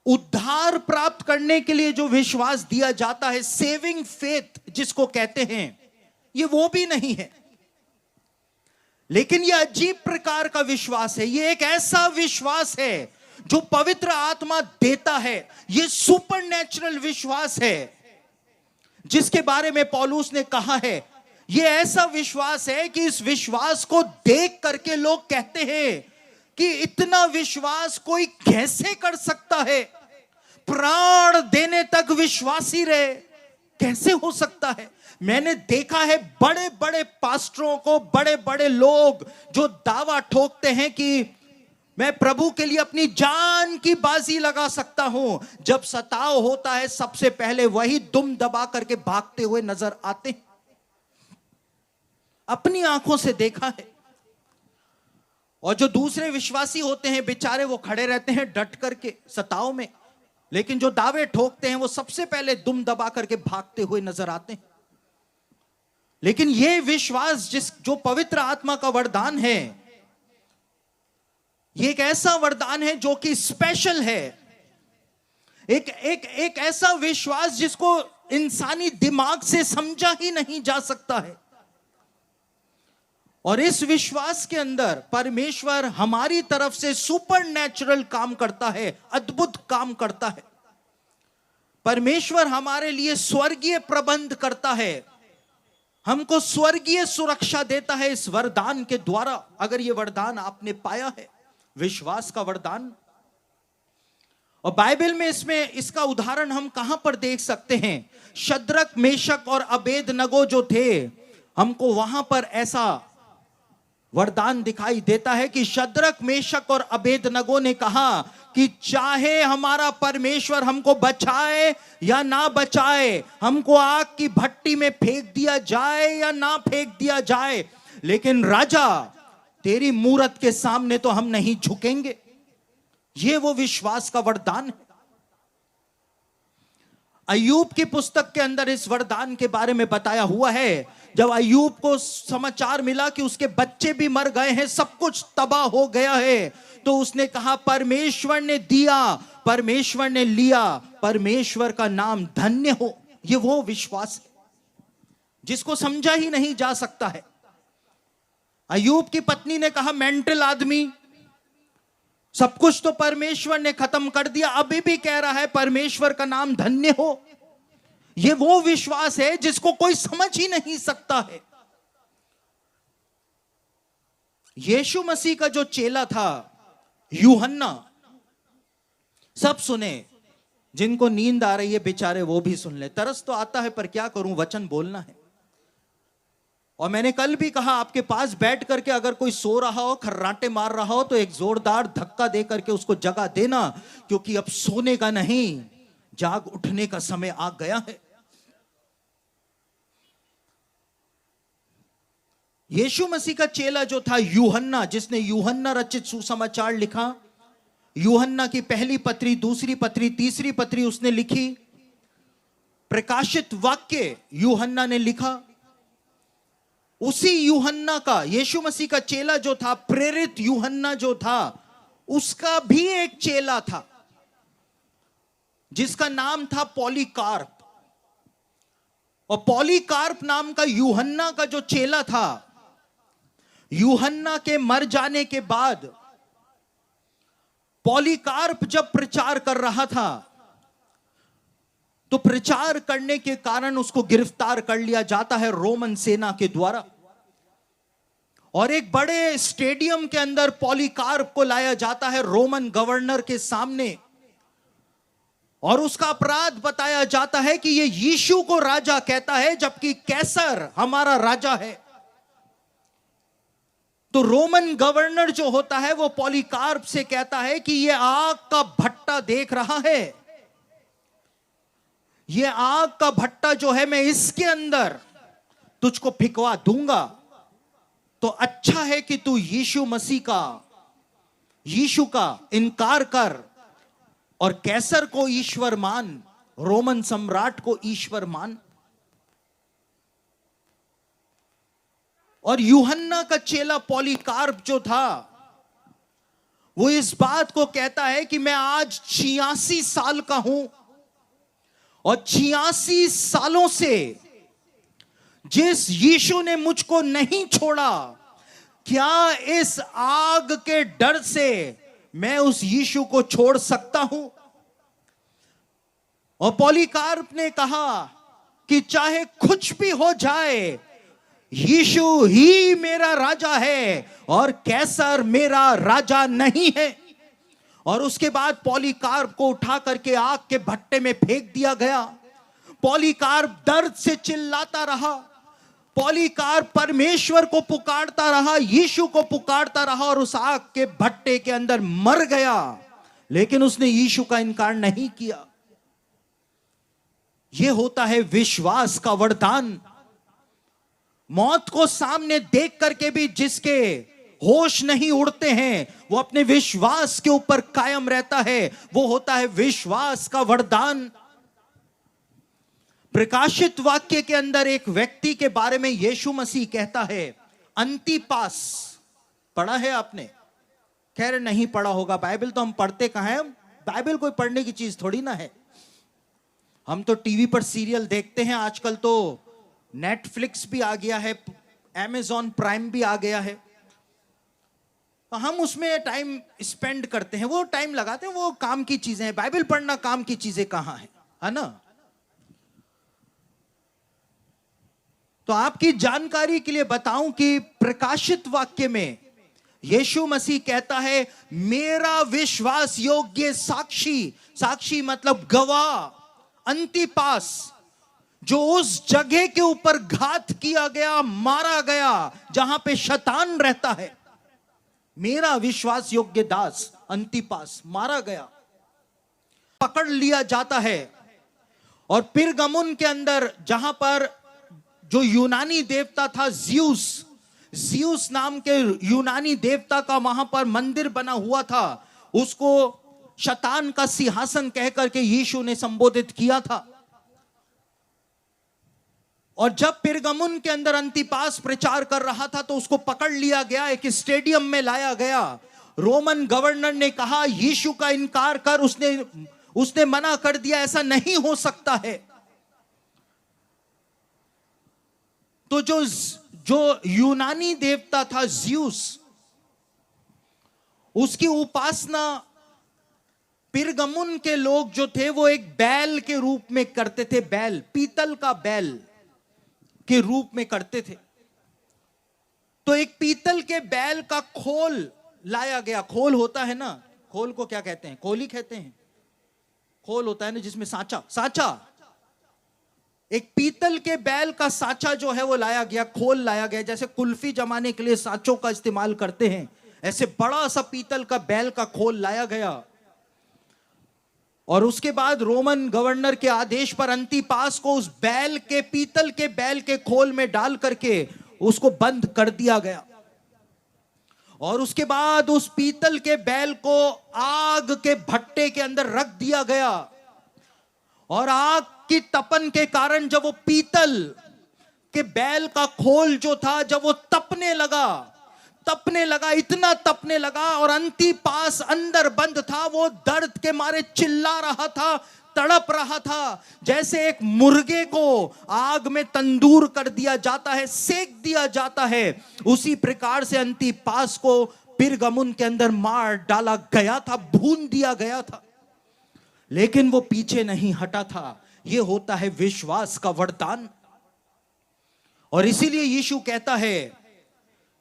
उद्धार प्राप्त करने के लिए जो विश्वास दिया जाता है, सेविंग फेथ जिसको कहते हैं, ये वो भी नहीं है। लेकिन यह अजीब प्रकार का विश्वास है। यह एक ऐसा विश्वास है जो पवित्र आत्मा देता है। यह सुपरनैचुरल विश्वास है जिसके बारे में पौलुस ने कहा है, यह ऐसा विश्वास है कि इस विश्वास को देख करके लोग कहते हैं कि इतना विश्वास कोई कैसे कर सकता है, प्राण देने तक विश्वासी रहे, कैसे हो सकता है। मैंने देखा है बड़े बड़े पास्टरों को, बड़े बड़े लोग जो दावा ठोकते हैं कि मैं प्रभु के लिए अपनी जान की बाजी लगा सकता हूं, जब सताव होता है सबसे पहले वही दुम दबा करके भागते हुए नजर आते हैं। अपनी आंखों से देखा है। और जो दूसरे विश्वासी होते हैं बेचारे, वो खड़े रहते हैं डट करके सताव में, लेकिन जो दावे ठोकते हैं वो सबसे पहले दुम दबा करके भागते हुए नजर आते हैं। लेकिन यह विश्वास जो पवित्र आत्मा का वरदान है, यह एक ऐसा वरदान है जो कि स्पेशल है। एक ऐसा विश्वास जिसको इंसानी दिमाग से समझा ही नहीं जा सकता है। और इस विश्वास के अंदर परमेश्वर हमारी तरफ से सुपरनैचुरल काम करता है, अद्भुत काम करता है। परमेश्वर हमारे लिए स्वर्गीय प्रबंध करता है, हमको स्वर्गीय सुरक्षा देता है इस वरदान के द्वारा। अगर यह वरदान आपने पाया है, विश्वास का वरदान। और बाइबल में इसका उदाहरण हम कहां पर देख सकते हैं। शद्रक, मेशक और अबेदनगो जो थे, हमको वहां पर ऐसा वरदान दिखाई देता है कि शद्रक, मेशक और अबेदनगो ने कहा कि चाहे हमारा परमेश्वर हमको बचाए या ना बचाए, हमको आग की भट्टी में फेंक दिया जाए या ना फेंक दिया जाए, लेकिन राजा तेरी मूरत के सामने तो हम नहीं झुकेंगे। यह वो विश्वास का वरदान है। अय्यूब की पुस्तक के अंदर इस वरदान के बारे में बताया हुआ है। जब अय्यूब को समाचार मिला कि उसके बच्चे भी मर गए हैं, सब कुछ तबाह हो गया है, तो उसने कहा परमेश्वर ने दिया, परमेश्वर ने लिया, परमेश्वर का नाम धन्य हो। ये वो विश्वास है जिसको समझा ही नहीं जा सकता है। अय्यूब की पत्नी ने कहा मेंटल आदमी, सब कुछ तो परमेश्वर ने खत्म कर दिया, अभी भी कह रहा है परमेश्वर का नाम धन्य हो। यह वो विश्वास है जिसको कोई समझ ही नहीं सकता है। यीशु मसीह का जो चेला था यूहन्ना, सब सुने, जिनको नींद आ रही है बेचारे वो भी सुन ले। तरस तो आता है पर क्या करूं, वचन बोलना है। और मैंने कल भी कहा, आपके पास बैठ करके अगर कोई सो रहा हो, खर्राटे मार रहा हो, तो एक जोरदार धक्का दे करके उसको जगा देना, क्योंकि अब सोने का नहीं, जाग उठने का समय आ गया है। यीशु मसीह का चेला जो था यूहन्ना, जिसने यूहन्ना रचित सुसमाचार लिखा, यूहन्ना की पहली पत्री, दूसरी पत्री, तीसरी पत्री उसने लिखी, प्रकाशित वाक्य यूहन्ना ने लिखा। उसी यूहन्ना का, यीशु मसीह का चेला जो था, प्रेरित यूहन्ना जो था, उसका भी एक चेला था जिसका नाम था पॉलीकार्प। और पॉलीकार्प नाम का यूहन्ना का जो चेला था, यूहन्ना के मर जाने के बाद पॉलीकार्प जब प्रचार कर रहा था, तो प्रचार करने के कारण उसको गिरफ्तार कर लिया जाता है रोमन सेना के द्वारा, और एक बड़े स्टेडियम के अंदर पॉलीकार्प को लाया जाता है रोमन गवर्नर के सामने, और उसका अपराध बताया जाता है कि ये यीशु को राजा कहता है जबकि कैसर हमारा राजा है। तो रोमन गवर्नर जो होता है वो पॉलीकार्प से कहता है कि ये आग का भट्टा देख रहा है, ये आग का भट्टा जो है मैं इसके अंदर तुझको फिकवा दूंगा, तो अच्छा है कि तू यीशु मसीह का, यीशु का इनकार कर और कैसर को ईश्वर मान, रोमन सम्राट को ईश्वर मान। और यूहन्ना का चेला पॉलीकार्प जो था, वो इस बात को कहता है कि मैं आज 86 साल का हूं, और 86 सालों से जिस यीशु ने मुझको नहीं छोड़ा, क्या इस आग के डर से मैं उस यीशु को छोड़ सकता हूं? और पॉलीकार्प ने कहा कि चाहे कुछ भी हो जाए, यीशु ही मेरा राजा है और कैसर मेरा राजा नहीं है। और उसके बाद पॉलीकार्प को उठा करके आग के भट्टे में फेंक दिया गया। पॉलीकार्प दर्द से चिल्लाता रहा, पॉलीकार्प परमेश्वर को पुकारता रहा, यीशु को पुकारता रहा, और उस आग के भट्टे के अंदर मर गया, लेकिन उसने यीशु का इनकार नहीं किया। यह होता है विश्वास का वरदान। मौत को सामने देख करके भी जिसके होश नहीं उड़ते हैं, वो अपने विश्वास के ऊपर कायम रहता है, वो होता है विश्वास का वरदान। प्रकाशित वाक्य के अंदर एक व्यक्ति के बारे में यीशु मसीह कहता है, अंतिपास। पढ़ा है आपने? खैर नहीं पढ़ा होगा, बाइबल तो हम पढ़ते कहां हैं, बाइबल कोई पढ़ने की चीज थोड़ी ना है। हम तो टीवी पर सीरियल देखते हैं, आजकल तो नेटफ्लिक्स भी आ गया है, अमेज़न प्राइम भी आ गया है, तो हम उसमें टाइम स्पेंड करते हैं, वो टाइम लगाते हैं, वो काम की चीजें हैं। बाइबल पढ़ना काम की चीजें कहां है ना? तो आपकी जानकारी के लिए बताऊं कि प्रकाशित वाक्य में यीशु मसीह कहता है, मेरा विश्वास योग्य साक्षी, साक्षी मतलब गवाह, अंतिपास, जो उस जगह के ऊपर घात किया गया, मारा गया, जहां पे शैतान रहता है, मेरा विश्वास योग्य दास अंतिपास मारा गया, पकड़ लिया जाता है। और पिरगमुन के अंदर, जहां पर जो यूनानी देवता था ज़्यूस, ज़्यूस नाम के यूनानी देवता का वहां पर मंदिर बना हुआ था, उसको शैतान का सिंहासन कहकर के यीशु ने संबोधित किया था। और जब पिरगमुन के अंदर अंतिपास प्रचार कर रहा था, तो उसको पकड़ लिया गया, एक स्टेडियम में लाया गया। रोमन गवर्नर ने कहा यीशु का इनकार कर, उसने मना कर दिया, ऐसा नहीं हो सकता है। तो जो यूनानी देवता था ज़्यूस, उसकी उपासना पिरगमुन के लोग जो थे वो एक बैल के रूप में करते थे, बैल, पीतल का बैल के रूप में करते थे। तो एक पीतल के बैल का खोल लाया गया। खोल होता है ना, खोल को क्या कहते हैं? खोल ही कहते हैं। खोल होता है ना जिसमें सांचा, सांचा, एक पीतल के बैल का सांचा जो है वो लाया गया, खोल लाया गया। जैसे कुल्फी जमाने के लिए सांचों का इस्तेमाल करते हैं, ऐसे बड़ा सा पीतल का बैल का खोल लाया गया। और उसके बाद रोमन गवर्नर के आदेश पर अंतिपास को उस बैल के, पीतल के बैल के खोल में डाल करके उसको बंद कर दिया गया। और उसके बाद उस पीतल के बैल को आग के भट्टे के अंदर रख दिया गया, और आग की तपन के कारण जब वो पीतल के बैल का खोल जो था, जब वो तपने लगा, इतना तपने लगा, और अंतिपास अंदर बंद था, वो दर्द के मारे चिल्ला रहा था, तड़प रहा था, जैसे एक मुर्गे को आग में तंदूर कर दिया जाता है, सेक दिया जाता है, उसी प्रकार से अंतिपास को पिरगमुन के अंदर मार डाला गया था, भून दिया गया था। लेकिन वो पीछे नहीं हटा था। यह होता है विश्वास का वरदान। और इसीलिए यीशु कहता है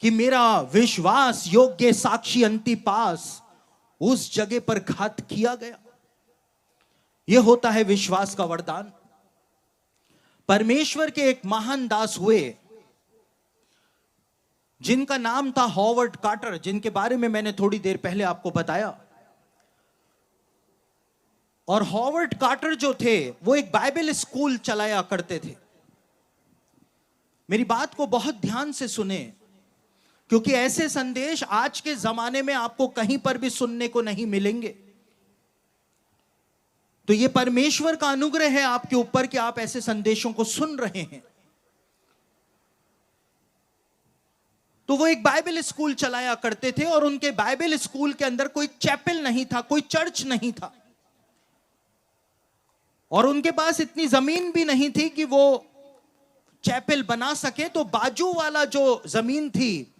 कि मेरा विश्वास योग्य साक्षी अंतिपास उस जगह पर घात किया गया। यह होता है विश्वास का वरदान। परमेश्वर के एक महान दास हुए जिनका नाम था हॉवर्ड कार्टर, जिनके बारे में मैंने थोड़ी देर पहले आपको बताया। और हॉवर्ड कार्टर जो थे वो एक बाइबल स्कूल चलाया करते थे। मेरी बात को बहुत ध्यान से सुने, क्योंकि ऐसे संदेश आज के जमाने में आपको कहीं पर भी सुनने को नहीं मिलेंगे। तो यह परमेश्वर का अनुग्रह है आपके ऊपर कि आप ऐसे संदेशों को सुन रहे हैं। तो वो एक बाइबल स्कूल चलाया करते थे, और उनके बाइबल स्कूल के अंदर कोई चैपल नहीं था, कोई चर्च नहीं था, और उनके पास इतनी जमीन भी नहीं थी कि वो चैपल बना सके। तो बाजू वाला जो जमीन थी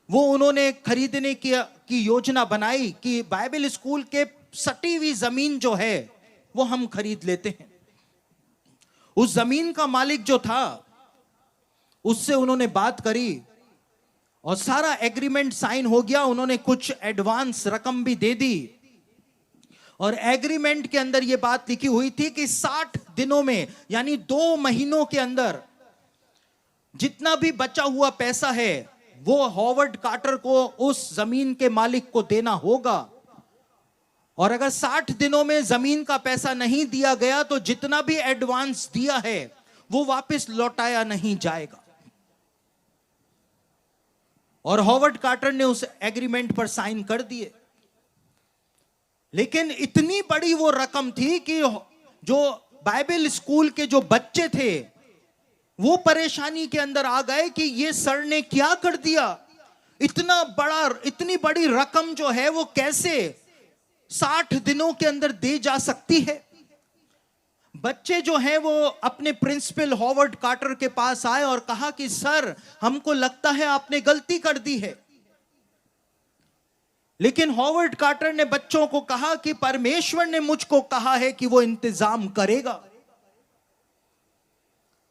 वो उन्होंने खरीदने की योजना बनाई कि बाइबल स्कूल के सटी हुई जमीन जो है वो हम खरीद लेते हैं। उस जमीन का मालिक जो था उससे उन्होंने बात करी और सारा एग्रीमेंट साइन हो गया। उन्होंने कुछ एडवांस रकम भी दे दी, और एग्रीमेंट के अंदर यह बात लिखी हुई थी कि 60 दिनों में, यानी 2 महीनों के अंदर जितना भी बचा हुआ पैसा है वो हॉवर्ड कार्टर को उस जमीन के मालिक को देना होगा। और अगर 60 दिनों में जमीन का पैसा नहीं दिया गया तो जितना भी एडवांस दिया है वो वापस लौटाया नहीं जाएगा। और हॉवर्ड कार्टर ने उस एग्रीमेंट पर साइन कर दिए। लेकिन इतनी बड़ी वो रकम थी कि जो बाइबल स्कूल के जो बच्चे थे वो परेशानी के अंदर आ गए कि ये सर ने क्या कर दिया। इतनी बड़ी रकम जो है वो कैसे 60 दिनों के अंदर दे जा सकती है। बच्चे जो हैं वो अपने प्रिंसिपल हॉवर्ड कार्टर के पास आए और कहा कि सर, हमको लगता है आपने गलती कर दी है। लेकिन हॉवर्ड कार्टर ने बच्चों को कहा कि परमेश्वर ने मुझको कहा है कि वो इंतजाम करेगा।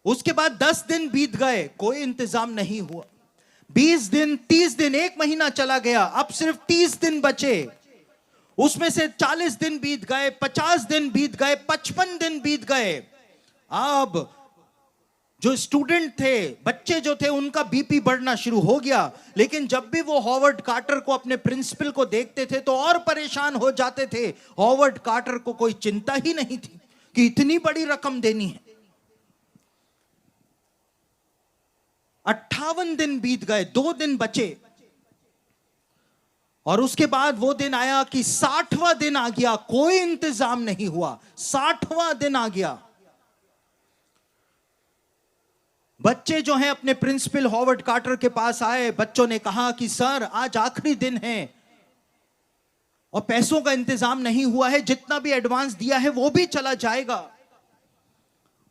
उसके बाद 10 दिन बीत गए, कोई इंतजाम नहीं हुआ। 20 दिन, 30 दिन, 1 महीना चला गया, अब सिर्फ 30 दिन बचे। उसमें से 40 दिन बीत गए, 50 दिन बीत गए, 55 दिन बीत गए। अब जो स्टूडेंट थे, बच्चे जो थे, उनका बीपी बढ़ना शुरू हो गया। लेकिन जब भी वो हॉवर्ड कार्टर को, अपने प्रिंसिपल को देखते थे तो और परेशान हो जाते थे। हॉवर्ड कार्टर को कोई चिंता ही नहीं थी कि इतनी बड़ी रकम देनी है। 58 दिन बीत गए, 2 दिन बचे, और उसके बाद वो दिन आया कि 60वां दिन आ गया, कोई इंतजाम नहीं हुआ। 60वां दिन आ गया। बच्चे जो हैं अपने प्रिंसिपल हॉवर्ड कार्टर के पास आए। बच्चों ने कहा कि सर, आज आखिरी दिन है और पैसों का इंतजाम नहीं हुआ है, जितना भी एडवांस दिया है वो भी चला जाएगा।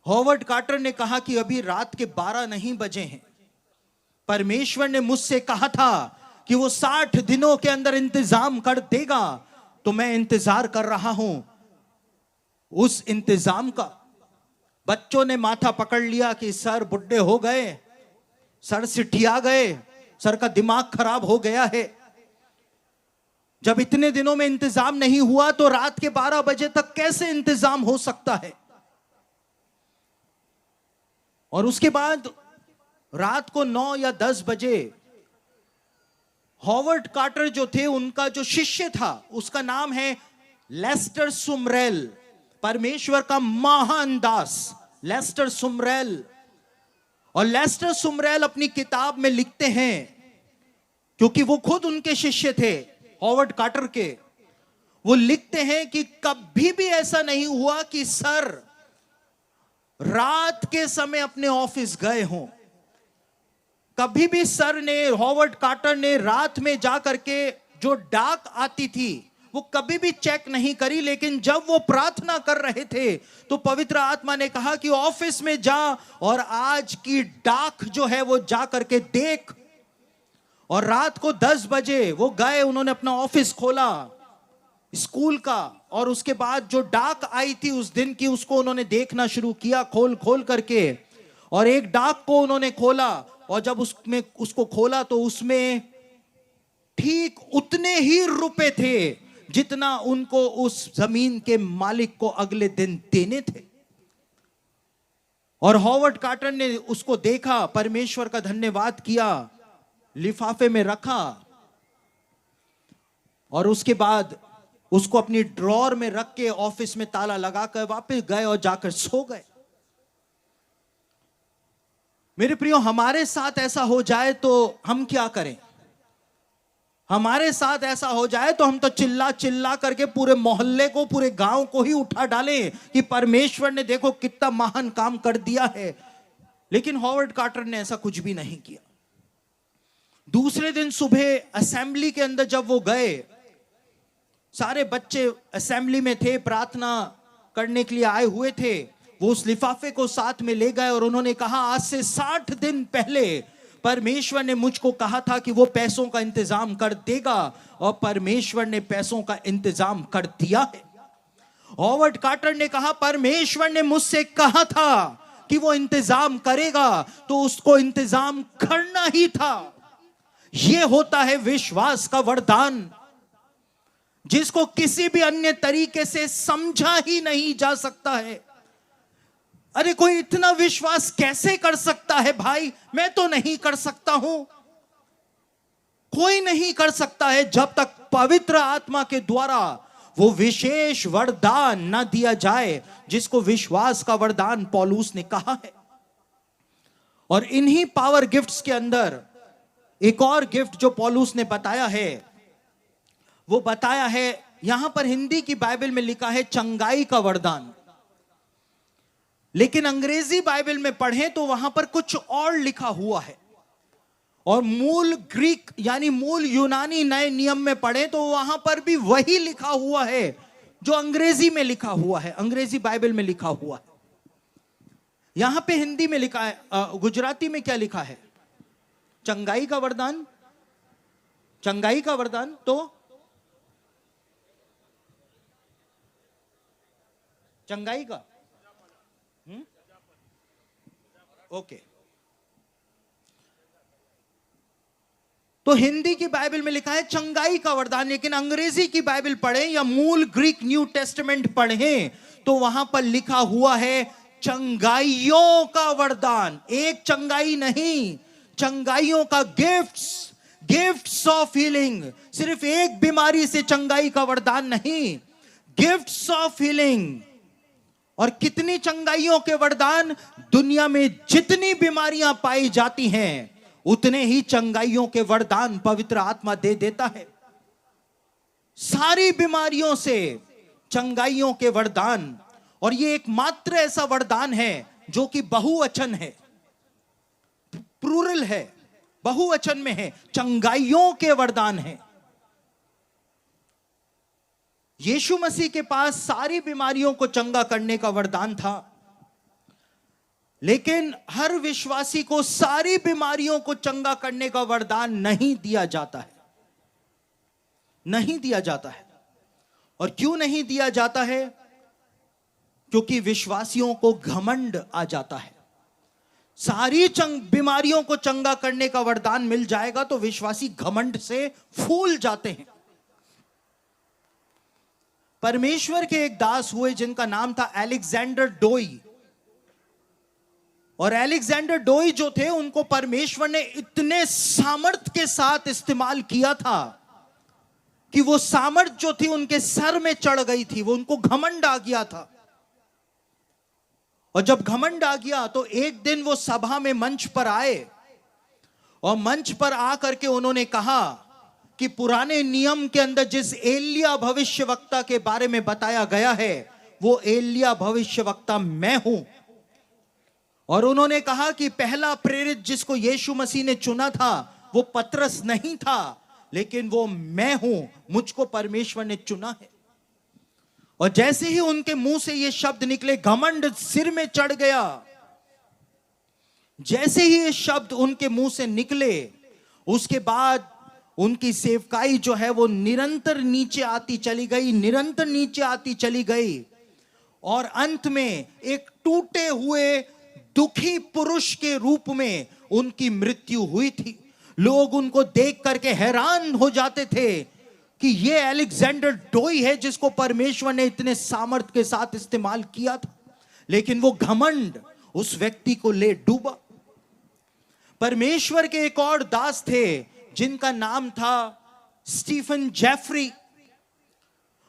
हॉवर्ड कार्टर ने कहा कि अभी रात के 12 नहीं बजे हैं। परमेश्वर ने मुझसे कहा था कि वो 60 दिनों के अंदर इंतजाम कर देगा, तो मैं इंतजार कर रहा हूं उस इंतजाम का। बच्चों ने माथा पकड़ लिया कि सर बुढ़े हो गए, सर सिठिया गए, सर का दिमाग खराब हो गया है। जब इतने दिनों में इंतजाम नहीं हुआ तो रात के 12 बजे तक कैसे इंतजाम हो सकता है। और उसके बाद रात को 9 या 10 बजे हॉवर्ड कार्टर जो थे, उनका जो शिष्य था, उसका नाम है लेस्टर सुमरेल, परमेश्वर का महान दास लेस्टर सुमरेल। और लेस्टर सुमरेल अपनी किताब में लिखते हैं, क्योंकि वो खुद उनके शिष्य थे हॉवर्ड कार्टर के, वो लिखते हैं कि कभी भी ऐसा नहीं हुआ कि सर रात के समय अपने ऑफिस गए हों। कभी भी सर ने, हॉवर्ड कार्टर ने रात में जाकर के जो डाक आती थी वो कभी भी चेक नहीं करी, लेकिन जब वो प्रार्थना कर रहे थे तो पवित्र आत्मा ने कहा कि ऑफिस में जा और आज की डाक जो है वो जा करके देख। और रात को 10 बजे वो गए, उन्होंने अपना ऑफिस खोला स्कूल का, और उसके बाद जो डाक आई थी उस दिन की उसको उन्होंने देखना शुरू किया खोल खोल करके। और एक डाक को उन्होंने खोला, और जब उसको खोला तो उसमें ठीक उतने ही रुपए थे जितना उनको उस जमीन के मालिक को अगले दिन देने थे। और हॉवर्ड कार्टर ने उसको देखा, परमेश्वर का धन्यवाद किया, लिफाफे में रखा, और उसके बाद उसको अपनी ड्रॉर में रख के ऑफिस में ताला लगाकर वापस गए और जाकर सो गए। मेरे प्रियो, हमारे साथ ऐसा हो जाए तो हम क्या करें? हमारे साथ ऐसा हो जाए तो हम तो चिल्ला चिल्ला करके पूरे मोहल्ले को, पूरे गांव को ही उठा डालें कि परमेश्वर ने देखो कितना महान काम कर दिया है। लेकिन हॉवर्ड कार्टर ने ऐसा कुछ भी नहीं किया। दूसरे दिन सुबह असेंबली के अंदर जब वो गए, सारे बच्चे असेंबली में थे, प्रार्थना करने के लिए आए हुए थे, वो उस लिफाफे को साथ में ले गए और उन्होंने कहा, आज से 60 दिन पहले परमेश्वर ने मुझको कहा था कि वो पैसों का इंतजाम कर देगा, और परमेश्वर ने पैसों का इंतजाम कर दिया है। हॉवर्ड कार्टर ने कहा, परमेश्वर ने मुझसे कहा था कि वो इंतजाम करेगा, तो उसको इंतजाम करना ही था। यह होता है विश्वास का वरदान, जिसको किसी भी अन्य तरीके से समझा ही नहीं जा सकता है। अरे कोई इतना विश्वास कैसे कर सकता है भाई? मैं तो नहीं कर सकता हूं। कोई नहीं कर सकता है जब तक पवित्र आत्मा के द्वारा वो विशेष वरदान ना दिया जाए जिसको विश्वास का वरदान पौलुस ने कहा है। और इन्हीं पावर गिफ्ट्स के अंदर एक और गिफ्ट जो पौलुस ने बताया है, वो बताया है, यहां पर हिंदी की बाइबल में लिखा है चंगाई का वरदान, लेकिन अंग्रेजी बाइबल में पढ़ें तो वहां पर कुछ और लिखा हुआ है। और मूल ग्रीक यानी मूल यूनानी नए नियम में पढ़ें तो वहां पर भी वही लिखा हुआ है जो अंग्रेजी में लिखा हुआ है, अंग्रेजी बाइबल में लिखा हुआ है। यहां पे हिंदी में लिखा है, गुजराती में क्या लिखा है? चंगाई का वरदान। चंगाई का वरदान तो चंगाई का ओके। तो हिंदी की बाइबल में लिखा है चंगाई का वरदान, लेकिन अंग्रेजी की बाइबल पढ़ें या मूल ग्रीक न्यू टेस्टामेंट पढ़ें तो वहां पर लिखा हुआ है चंगाइयों का वरदान। एक चंगाई नहीं, चंगाइयों का गिफ्ट्स ऑफ हीलिंग। सिर्फ एक बीमारी से चंगाई का वरदान नहीं, गिफ्ट्स ऑफ हीलिंग। और कितनी चंगाइयों के वरदान? दुनिया में जितनी बीमारियां पाई जाती हैं उतने ही चंगाइयों के वरदान पवित्र आत्मा दे देता है। सारी बीमारियों से चंगाइयों के वरदान। और ये एकमात्र ऐसा वरदान है जो कि बहुवचन है, प्लूरल है, बहुवचन में है, चंगाइयों के वरदान है। यीशु मसीह के पास सारी बीमारियों को चंगा करने का वरदान था, लेकिन हर विश्वासी को सारी बीमारियों को चंगा करने का वरदान नहीं दिया जाता है। नहीं दिया जाता है। और क्यों नहीं दिया जाता है? क्योंकि विश्वासियों को घमंड आ जाता है। सारी बीमारियों को चंगा करने का वरदान मिल जाएगा तो विश्वासी घमंड से फूल जाते हैं। परमेश्वर के एक दास हुए जिनका नाम था अलेक्जेंडर डोई। और अलेक्जेंडर डोई जो थे उनको परमेश्वर ने इतने सामर्थ्य के साथ इस्तेमाल किया था कि वो सामर्थ्य जो थी उनके सर में चढ़ गई थी, वो उनको घमंड आ गया था। और जब घमंड आ गया तो एक दिन वो सभा में मंच पर आए और मंच पर आकर के उन्होंने कहा कि पुराने नियम के अंदर जिस एलिया भविष्यवक्ता के बारे में बताया गया है, वो एलिया भविष्यवक्ता मैं हूं। और उन्होंने कहा कि पहला प्रेरित जिसको यीशु मसीह ने चुना था वो पतरस नहीं था, लेकिन वो मैं हूं, मुझको परमेश्वर ने चुना है। और जैसे ही उनके मुंह से ये शब्द निकले, घमंड सिर में चढ़ गया। जैसे ही ये शब्द उनके मुंह से निकले, उसके बाद उनकी सेवकाई जो है वो निरंतर नीचे आती चली गई, निरंतर नीचे आती चली गई। और अंत में एक टूटे हुए दुखी पुरुष के रूप में उनकी मृत्यु हुई थी। लोग उनको देख करके हैरान हो जाते थे कि ये अलेक्जेंडर डोई है जिसको परमेश्वर ने इतने सामर्थ्य के साथ इस्तेमाल किया था, लेकिन वो घमंड उस व्यक्ति को ले डूबा। परमेश्वर के एक और दास थे जिनका नाम था स्टीफन जेफरी।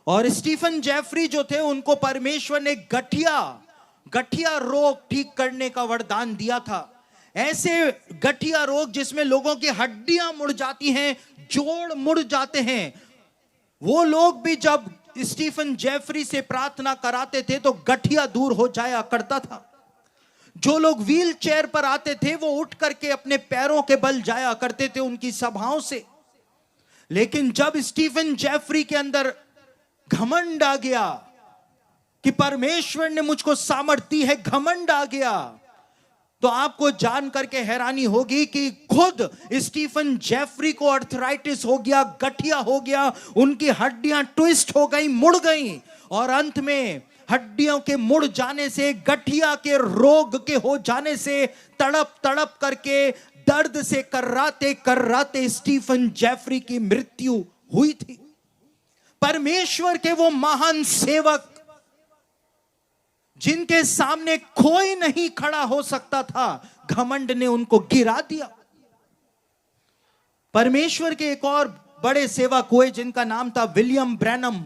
और स्टीफन जेफरी जो थे, उनको परमेश्वर ने गठिया रोग ठीक करने का वरदान दिया था। ऐसे गठिया रोग जिसमें लोगों की हड्डियां मुड़ जाती हैं, जोड़ मुड़ जाते हैं, वो लोग भी जब स्टीफन जेफरी से प्रार्थना कराते थे तो गठिया दूर हो जाया करता था। जो लोग व्हील चेयर पर आते थे वो उठ करके अपने पैरों के बल जाया करते थे उनकी सभाओं से। लेकिन जब स्टीफन जेफरी के अंदर घमंड आ गया कि परमेश्वर ने मुझको सामर्थ्य दी है, घमंड आ गया, तो आपको जान करके हैरानी होगी कि खुद स्टीफन जेफरी को अर्थराइटिस हो गया, गठिया हो गया, उनकी हड्डियां ट्विस्ट हो गई, मुड़ गई। और अंत में हड्डियों के मुड़ जाने से, गठिया के रोग के हो जाने से, तड़प तड़प करके दर्द से कर्राते कर्राते स्टीफन जेफरी की मृत्यु हुई थी। परमेश्वर के वो महान सेवक जिनके सामने कोई नहीं खड़ा हो सकता था, घमंड ने उनको गिरा दिया। परमेश्वर के एक और बड़े सेवक हुए जिनका नाम था विलियम ब्रैनम।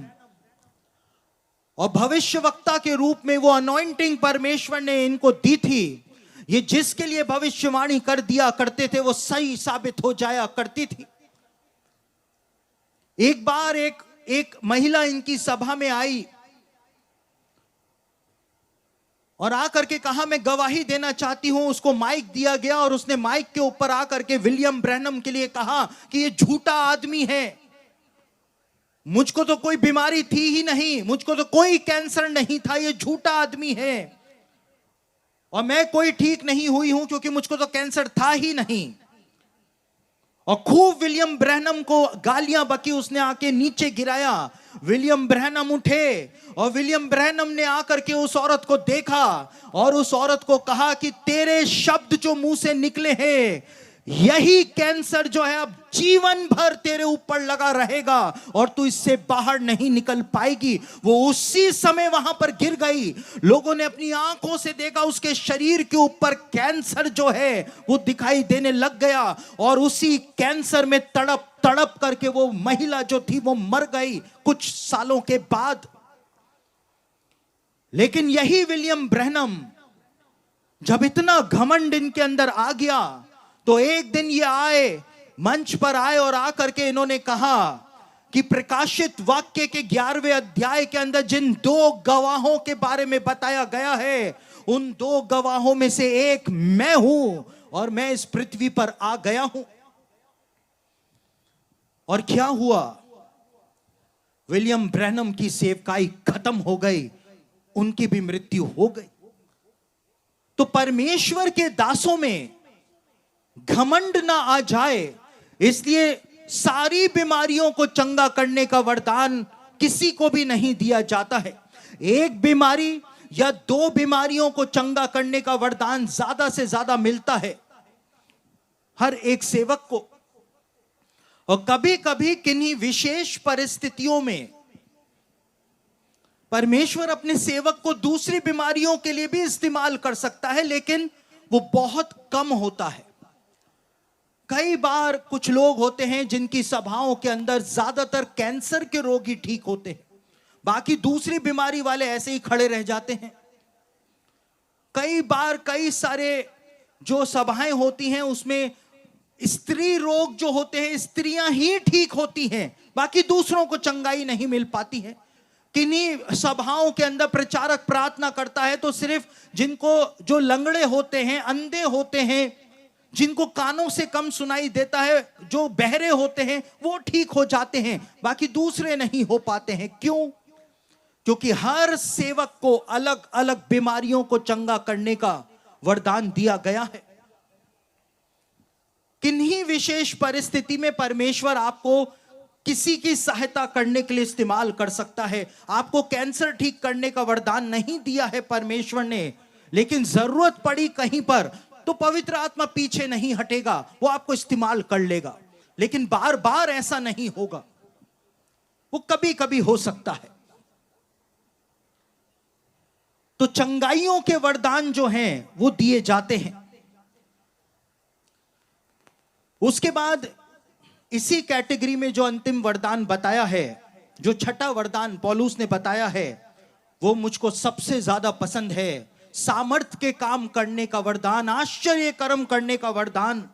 और भविष्यवक्ता के रूप में वो अनॉइंटिंग परमेश्वर ने इनको दी थी। ये जिसके लिए भविष्यवाणी कर दिया करते थे वो सही साबित हो जाया करती थी। एक बार एक महिला इनकी सभा में आई और आकर के कहा मैं गवाही देना चाहती हूं। उसको माइक दिया गया और उसने माइक के ऊपर आकर के विलियम ब्रैनम के लिए कहा कि ये झूठा आदमी है, मुझको तो कोई बीमारी थी ही नहीं, मुझको तो कोई कैंसर नहीं था, ये झूठा आदमी है और मैं कोई ठीक नहीं हुई हूं क्योंकि मुझको तो कैंसर था ही नहीं। और खूब विलियम ब्रैनम को गालियां बकी, उसने आके नीचे गिराया। विलियम ब्रैनम उठे और विलियम ब्रैनम ने आकर के उस औरत को देखा और उस औरत को कहा कि तेरे शब्द जो मुंह से निकले हैं, यही कैंसर जो है अब जीवन भर तेरे ऊपर लगा रहेगा और तू इससे बाहर नहीं निकल पाएगी। वो उसी समय वहां पर गिर गई। लोगों ने अपनी आंखों से देखा, उसके शरीर के ऊपर कैंसर जो है वो दिखाई देने लग गया और उसी कैंसर में तड़प तड़प करके वो महिला जो थी वो मर गई कुछ सालों के बाद। लेकिन यही विलियम ब्रैनम जब इतना घमंड इनके अंदर आ गया तो एक दिन ये आए, मंच पर आए और आकर के इन्होंने कहा कि प्रकाशित वाक्य के 11वें अध्याय के अंदर जिन 2 गवाहों के बारे में बताया गया है, उन 2 गवाहों में से एक मैं हूं और मैं इस पृथ्वी पर आ गया हूं। और क्या हुआ? विलियम ब्रैनम की सेवकाई खत्म हो गई, उनकी भी मृत्यु हो गई। तो परमेश्वर के दासों में घमंड ना आ जाए, इसलिए सारी बीमारियों को चंगा करने का वरदान किसी को भी नहीं दिया जाता है। एक बीमारी या 2 बीमारियों को चंगा करने का वरदान ज्यादा से ज्यादा मिलता है हर एक सेवक को। और कभी कभी किन्हीं विशेष परिस्थितियों में परमेश्वर अपने सेवक को दूसरी बीमारियों के लिए भी इस्तेमाल कर सकता है, लेकिन वो बहुत कम होता है। कई बार कुछ लोग होते हैं जिनकी सभाओं के अंदर ज्यादातर कैंसर के रोग ही ठीक होते हैं, बाकी दूसरी बीमारी वाले ऐसे ही खड़े रह जाते हैं। कई बार कई सारे जो सभाएं होती हैं उसमें स्त्री रोग जो होते हैं, स्त्रियां ही ठीक होती हैं, बाकी दूसरों को चंगाई नहीं मिल पाती है। किन्हीं सभाओं के अंदर प्रचारक प्रार्थना करता है तो सिर्फ जिनको, जो लंगड़े होते हैं, अंधे होते हैं, जिनको कानों से कम सुनाई देता है, जो बहरे होते हैं, वो ठीक हो जाते हैं, बाकी दूसरे नहीं हो पाते हैं। क्यों? क्योंकि हर सेवक को अलग अलग बीमारियों को चंगा करने का वरदान दिया गया है। किन्हीं विशेष परिस्थिति में परमेश्वर आपको किसी की सहायता करने के लिए इस्तेमाल कर सकता है। आपको कैंसर ठीक करने का वरदान नहीं दिया है परमेश्वर ने, लेकिन जरूरत पड़ी कहीं पर तो पवित्र आत्मा पीछे नहीं हटेगा, वो आपको इस्तेमाल कर लेगा। लेकिन बार बार ऐसा नहीं होगा, वो कभी कभी हो सकता है। तो चंगाइयों के वरदान जो हैं वो दिए जाते हैं। उसके बाद इसी कैटेगरी में जो अंतिम वरदान बताया है, जो छठा वरदान पौलुस ने बताया है, वो मुझको सबसे ज्यादा पसंद है। सामर्थ्य के काम करने का वरदान, आश्चर्य कर्म करने का वरदान।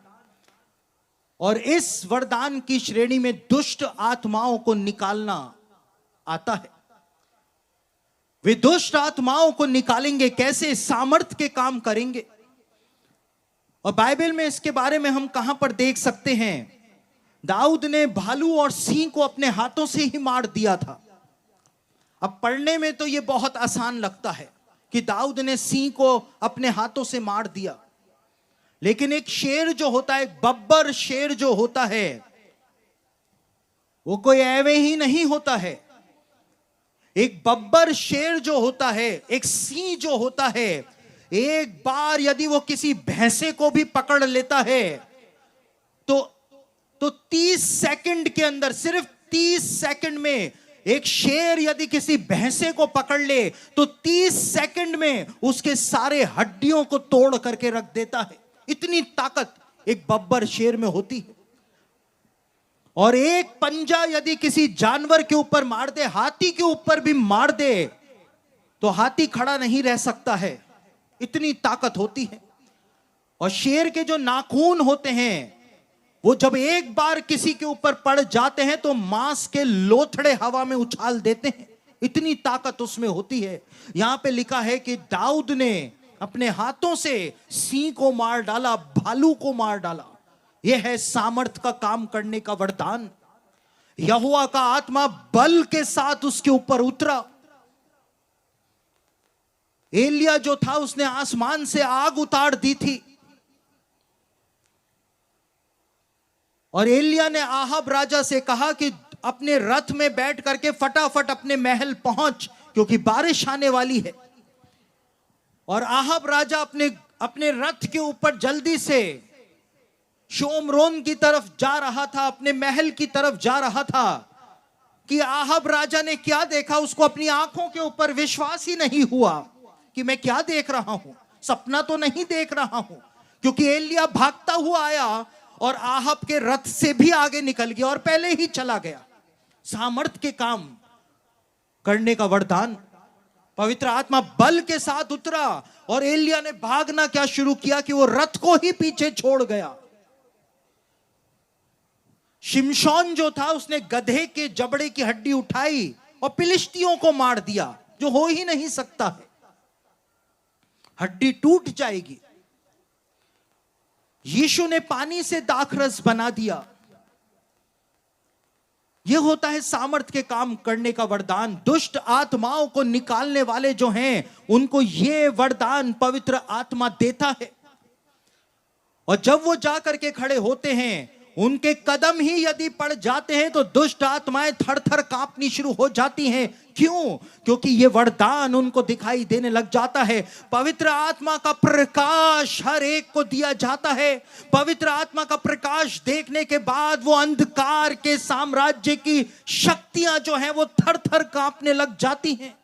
और इस वरदान की श्रेणी में दुष्ट आत्माओं को निकालना आता है। वे दुष्ट आत्माओं को निकालेंगे कैसे? सामर्थ्य के काम करेंगे। और बाइबल में इसके बारे में हम कहां पर देख सकते हैं? दाऊद ने भालू और सिंह को अपने हाथों से ही मार दिया था। अब पढ़ने में तो यह बहुत आसान लगता है कि दाऊद ने सिंह को अपने हाथों से मार दिया, लेकिन एक शेर जो होता है, एक बब्बर शेर जो होता है, वो कोई ऐवे ही नहीं होता है। एक बब्बर शेर जो होता है, एक सिंह जो होता है, एक बार यदि वो किसी भैंसे को भी पकड़ लेता है तो 30 सेकंड के अंदर, सिर्फ 30 सेकंड में एक शेर यदि किसी भैंसे को पकड़ ले तो 30 सेकंड में उसके सारे हड्डियों को तोड़ करके रख देता है। इतनी ताकत एक बब्बर शेर में होती है। और एक पंजा यदि किसी जानवर के ऊपर मार दे, हाथी के ऊपर भी मार दे, तो हाथी खड़ा नहीं रह सकता है, इतनी ताकत होती है। और शेर के जो नाखून होते हैं, वो जब एक बार किसी के ऊपर पड़ जाते हैं तो मांस के लोथड़े हवा में उछाल देते हैं, इतनी ताकत उसमें होती है। यहां पे लिखा है कि दाऊद ने अपने हाथों से सिंह को मार डाला, भालू को मार डाला। यह है सामर्थ का काम करने का वरदान। यहोवा का आत्मा बल के साथ उसके ऊपर उतरा। एलिया जो था उसने आसमान से आग उतार दी थी, और एलिया ने आहाब राजा से कहा कि अपने रथ में बैठ करके फटाफट अपने महल पहुंच, क्योंकि बारिश आने वाली है। और आहाब राजा अपने रथ के ऊपर जल्दी से शोमरोन की तरफ जा रहा था, अपने महल की तरफ जा रहा था, कि आहाब राजा ने क्या देखा, उसको अपनी आंखों के ऊपर विश्वास ही नहीं हुआ कि मैं क्या देख रहा हूं, सपना तो नहीं देख रहा हूं। क्योंकि एलिया भागता हुआ आया और आहाब के रथ से भी आगे निकल गया और पहले ही चला गया। सामर्थ के काम करने का वरदान, पवित्र आत्मा बल के साथ उतरा और एलिया ने भागना क्या शुरू किया कि वो रथ को ही पीछे छोड़ गया। शिमशोन जो था उसने गधे के जबड़े की हड्डी उठाई और फिलिस्तियों को मार दिया, जो हो ही नहीं सकता है, हड्डी टूट जाएगी। यीशु ने पानी से दाखरस बना दिया। यह होता है सामर्थ के काम करने का वरदान। दुष्ट आत्माओं को निकालने वाले जो हैं, उनको यह वरदान पवित्र आत्मा देता है। और जब वो जाकर के खड़े होते हैं, उनके कदम ही यदि पड़ जाते हैं तो दुष्ट आत्माएं थर थर कांपनी शुरू हो जाती हैं। क्यों? क्योंकि ये वरदान उनको दिखाई देने लग जाता है। पवित्र आत्मा का प्रकाश हर एक को दिया जाता है। पवित्र आत्मा का प्रकाश देखने के बाद वो अंधकार के साम्राज्य की शक्तियां जो हैं वो थर थर कांपने लग जाती हैं।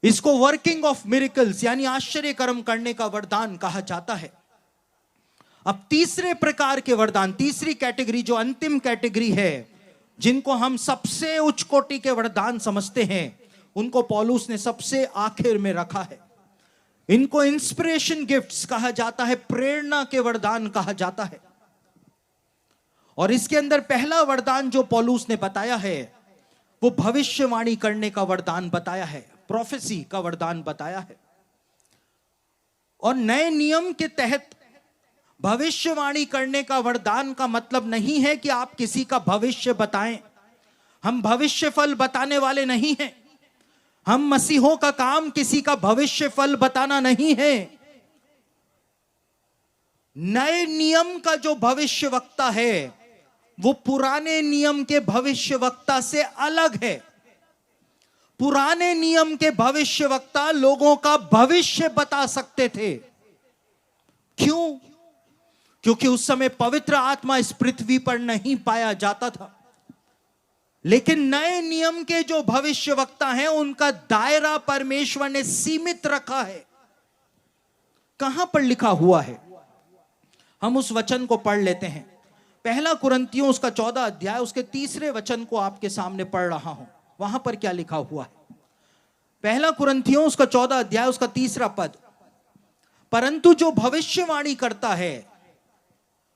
इसको वर्किंग ऑफ मिरेकल्स यानी आश्चर्य कर्म करने का वरदान कहा जाता है। अब तीसरे प्रकार के वरदान, तीसरी कैटेगरी जो अंतिम कैटेगरी है, जिनको हम सबसे उच्च कोटि के वरदान समझते हैं, उनको पौलुस ने सबसे आखिर में रखा है। इनको इंस्पिरेशन गिफ्ट्स कहा जाता है, प्रेरणा के वरदान कहा जाता है। और इसके अंदर पहला वरदान जो पौलुस ने बताया है वो भविष्यवाणी करने का वरदान बताया है, प्रोफेसी का वरदान बताया है। और नए नियम के तहत भविष्यवाणी करने का वरदान का मतलब नहीं है कि आप किसी का भविष्य बताएं। हम भविष्य फल बताने वाले नहीं हैं। हम मसीहों का काम किसी का भविष्य फल बताना नहीं है। नए नियम का जो भविष्यवक्ता है वो पुराने नियम के भविष्यवक्ता से अलग है। पुराने नियम के भविष्यवक्ता लोगों का भविष्य बता सकते थे। क्यों? क्योंकि उस समय पवित्र आत्मा इस पृथ्वी पर नहीं पाया जाता था। लेकिन नए नियम के जो भविष्यवक्ता हैं उनका दायरा परमेश्वर ने सीमित रखा है। कहां पर लिखा हुआ है? हम उस वचन को पढ़ लेते हैं। पहला कुरिन्थियों उसका 14 अध्याय उसके 3 वचन को आपके सामने पढ़ रहा हूं। वहां पर क्या लिखा हुआ है? पहला कुरिन्थियों उसका 14 अध्याय उसका 3 पद, परंतु जो भविष्यवाणी करता है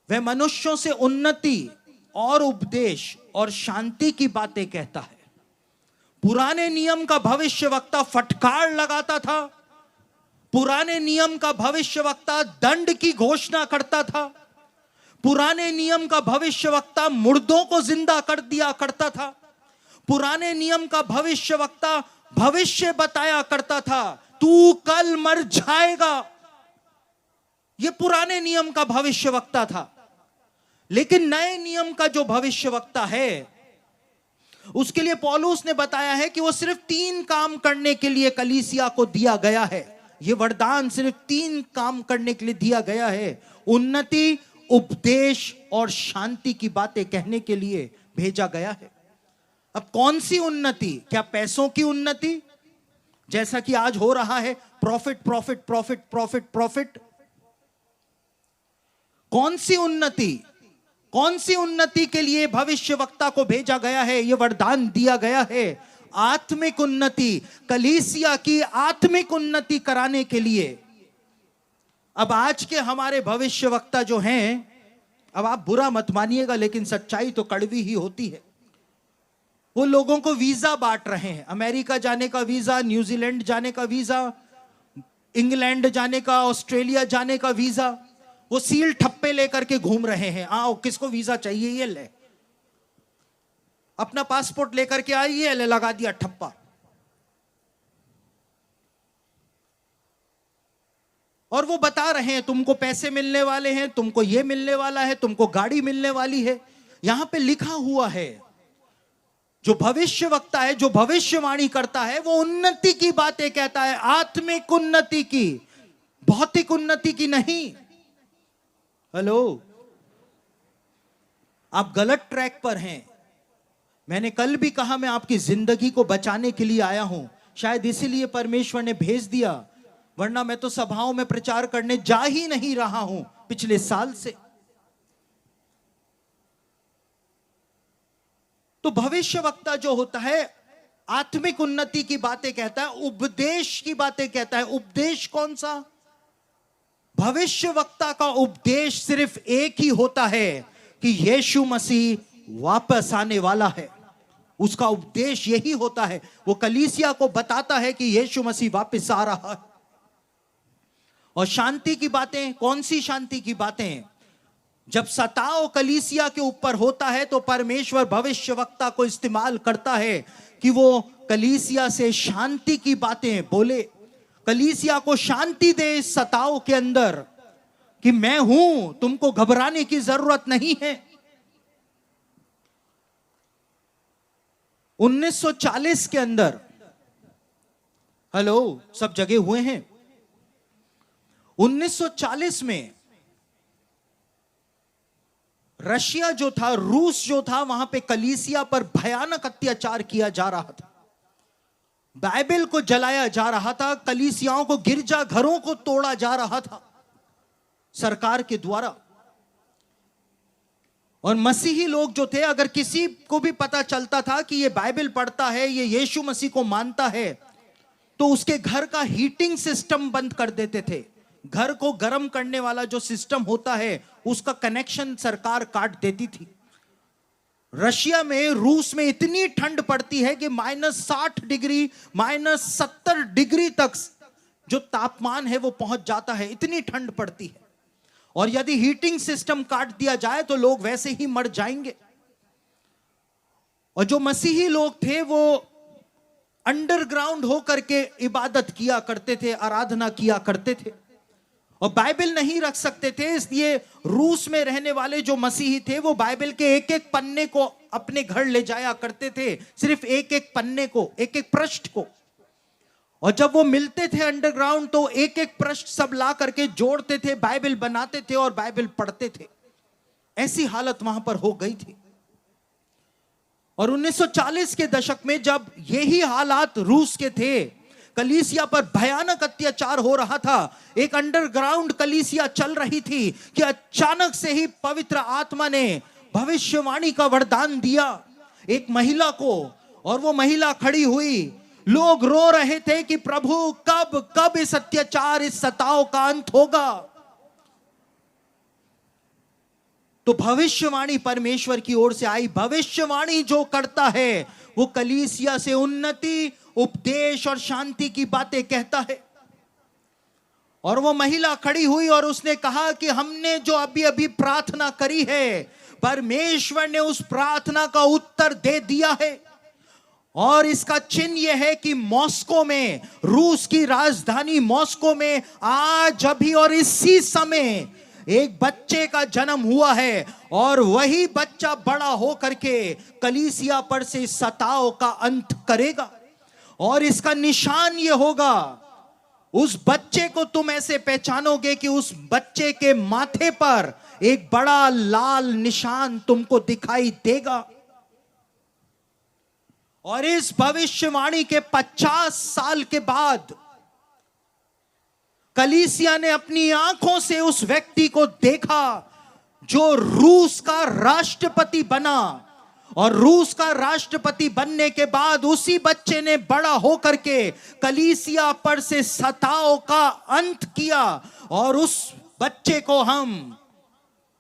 वह मनुष्यों से उन्नति और उपदेश और शांति की बातें कहता है। पुराने नियम का भविष्यवक्ता फटकार लगाता था। पुराने नियम का भविष्यवक्ता दंड की घोषणा करता था। पुराने नियम का भविष्यवक्ता मुर्दों को जिंदा कर दिया करता था। पुराने नियम का भविष्यवक्ता भविष्य बताया करता था, तू कल मर जाएगा। यह पुराने नियम का भविष्यवक्ता था। लेकिन नए नियम का जो भविष्यवक्ता है उसके लिए पौलुस ने बताया है कि वो सिर्फ 3 काम करने के लिए कलीसिया को दिया गया है। यह वरदान सिर्फ 3 काम करने के लिए दिया गया है। उन्नति, उपदेश और शांति की बातें कहने के लिए भेजा गया है। अब कौन सी उन्नति? क्या पैसों की उन्नति जैसा कि आज हो रहा है? Profit profit profit profit profit. कौन सी उन्नति? कौन सी उन्नति के लिए भविष्यवक्ता को भेजा गया है? यह वरदान दिया गया है आत्मिक उन्नति, कलीसिया की आत्मिक उन्नति कराने के लिए। अब आज के हमारे भविष्यवक्ता जो हैं, अब आप बुरा मत मानिएगा लेकिन सच्चाई तो कड़वी ही होती है, वो लोगों को वीजा बांट रहे हैं। अमेरिका जाने का वीजा, न्यूजीलैंड जाने का वीजा, इंग्लैंड जाने का, ऑस्ट्रेलिया जाने का वीजा, वो सील ठप्पे लेकर के घूम रहे हैं। आओ, किसको वीजा चाहिए? ये ले, अपना पासपोर्ट लेकर के आइए, ले लगा दिया ठप्पा। और वो बता रहे हैं तुमको पैसे मिलने वाले हैं, तुमको ये मिलने वाला है, तुमको गाड़ी मिलने वाली है। यहां पे लिखा हुआ है जो भविष्यवक्ता है, जो भविष्यवाणी करता है, वो उन्नति की बातें कहता है, आत्मिक उन्नति की, भौतिक उन्नति की नहीं। हेलो, आप गलत ट्रैक पर हैं। मैंने कल भी कहा मैं आपकी जिंदगी को बचाने के लिए आया हूं। शायद इसीलिए परमेश्वर ने भेज दिया, वरना मैं तो सभाओं में प्रचार करने जा ही नहीं रहा हूं पिछले साल से। तो भविष्यवक्ता जो होता है आत्मिक उन्नति की बातें कहता है, उपदेश की बातें कहता है। उपदेश कौन सा? भविष्यवक्ता का उपदेश सिर्फ एक ही होता है कि यीशु मसीह वापस आने वाला है। उसका उपदेश यही होता है। वो कलीसिया को बताता है कि यीशु मसीह वापस आ रहा है। और शांति की बातें, कौन सी शांति की बातें? जब सताव कलीसिया के ऊपर होता है तो परमेश्वर भविष्यवक्ता को इस्तेमाल करता है कि वो कलीसिया से शांति की बातें बोले, कलीसिया को शांति दे इस सताव के अंदर कि मैं हूं, तुमको घबराने की जरूरत नहीं है। 1940 के अंदर, हेलो, सब जगे हुए हैं। 1940 में रशिया जो था, रूस जो था, वहां पे कलीसिया पर भयानक अत्याचार किया जा रहा था। बाइबल को जलाया जा रहा था, कलीसियाओं को, गिरजा घरों को तोड़ा जा रहा था सरकार के द्वारा। और मसीही लोग जो थे, अगर किसी को भी पता चलता था कि ये बाइबल पढ़ता है, ये यीशु मसीह को मानता है, तो उसके घर का हीटिंग सिस्टम बंद कर देते थे। घर को गर्म करने वाला जो सिस्टम होता है, उसका कनेक्शन सरकार काट देती थी। रशिया में, रूस में इतनी ठंड पड़ती है कि -60 डिग्री, -70 डिग्री तक जो तापमान है वो पहुंच जाता है, इतनी ठंड पड़ती है। और यदि हीटिंग सिस्टम काट दिया जाए तो लोग वैसे ही मर जाएंगे। और जो मसीही लोग थे वो अंडरग्राउंड होकर के इबादत किया करते थे, आराधना किया करते थे, और बाइबल नहीं रख सकते थे। इसलिए रूस में रहने वाले जो मसीही थे वो बाइबल के एक एक पन्ने को अपने घर ले जाया करते थे, सिर्फ एक एक पन्ने को, एक एक पृष्ठ को। और जब वो मिलते थे अंडरग्राउंड तो एक एक पृष्ठ सब ला करके जोड़ते थे, बाइबल बनाते थे और बाइबल पढ़ते थे। ऐसी हालत वहां पर हो गई थी। और 1940 के दशक में जब यही हालात रूस के थे, कलीसिया पर भयानक अत्याचार हो रहा था, एक अंडरग्राउंड कलीसिया चल रही थी, कि अचानक से ही पवित्र आत्मा ने भविष्यवाणी का वरदान दिया एक महिला को। और वो महिला खड़ी हुई, लोग रो रहे थे कि प्रभु कब कब इस अत्याचार, इस सताव का अंत होगा। तो भविष्यवाणी परमेश्वर की ओर से आई। भविष्यवाणी जो करता है वो कलीसिया से उन्नति, उपदेश और शांति की बातें कहता है। और वो महिला खड़ी हुई और उसने कहा कि हमने जो अभी अभी प्रार्थना करी है, परमेश्वर ने उस प्रार्थना का उत्तर दे दिया है। और इसका चिन्ह यह है कि मॉस्को में, रूस की राजधानी मॉस्को में आज अभी और इसी समय एक बच्चे का जन्म हुआ है। और वही बच्चा बड़ा होकर के कलीसिया पर से सताव का अंत करेगा। और इसका निशान यह होगा, उस बच्चे को तुम ऐसे पहचानोगे कि उस बच्चे के माथे पर एक बड़ा लाल निशान तुमको दिखाई देगा। और इस भविष्यवाणी के 50 साल के बाद कलीसिया ने अपनी आंखों से उस व्यक्ति को देखा जो रूस का राष्ट्रपति बना। और रूस का राष्ट्रपति बनने के बाद उसी बच्चे ने बड़ा होकर के कलीसिया पर से सताव का अंत किया। और उस बच्चे को हम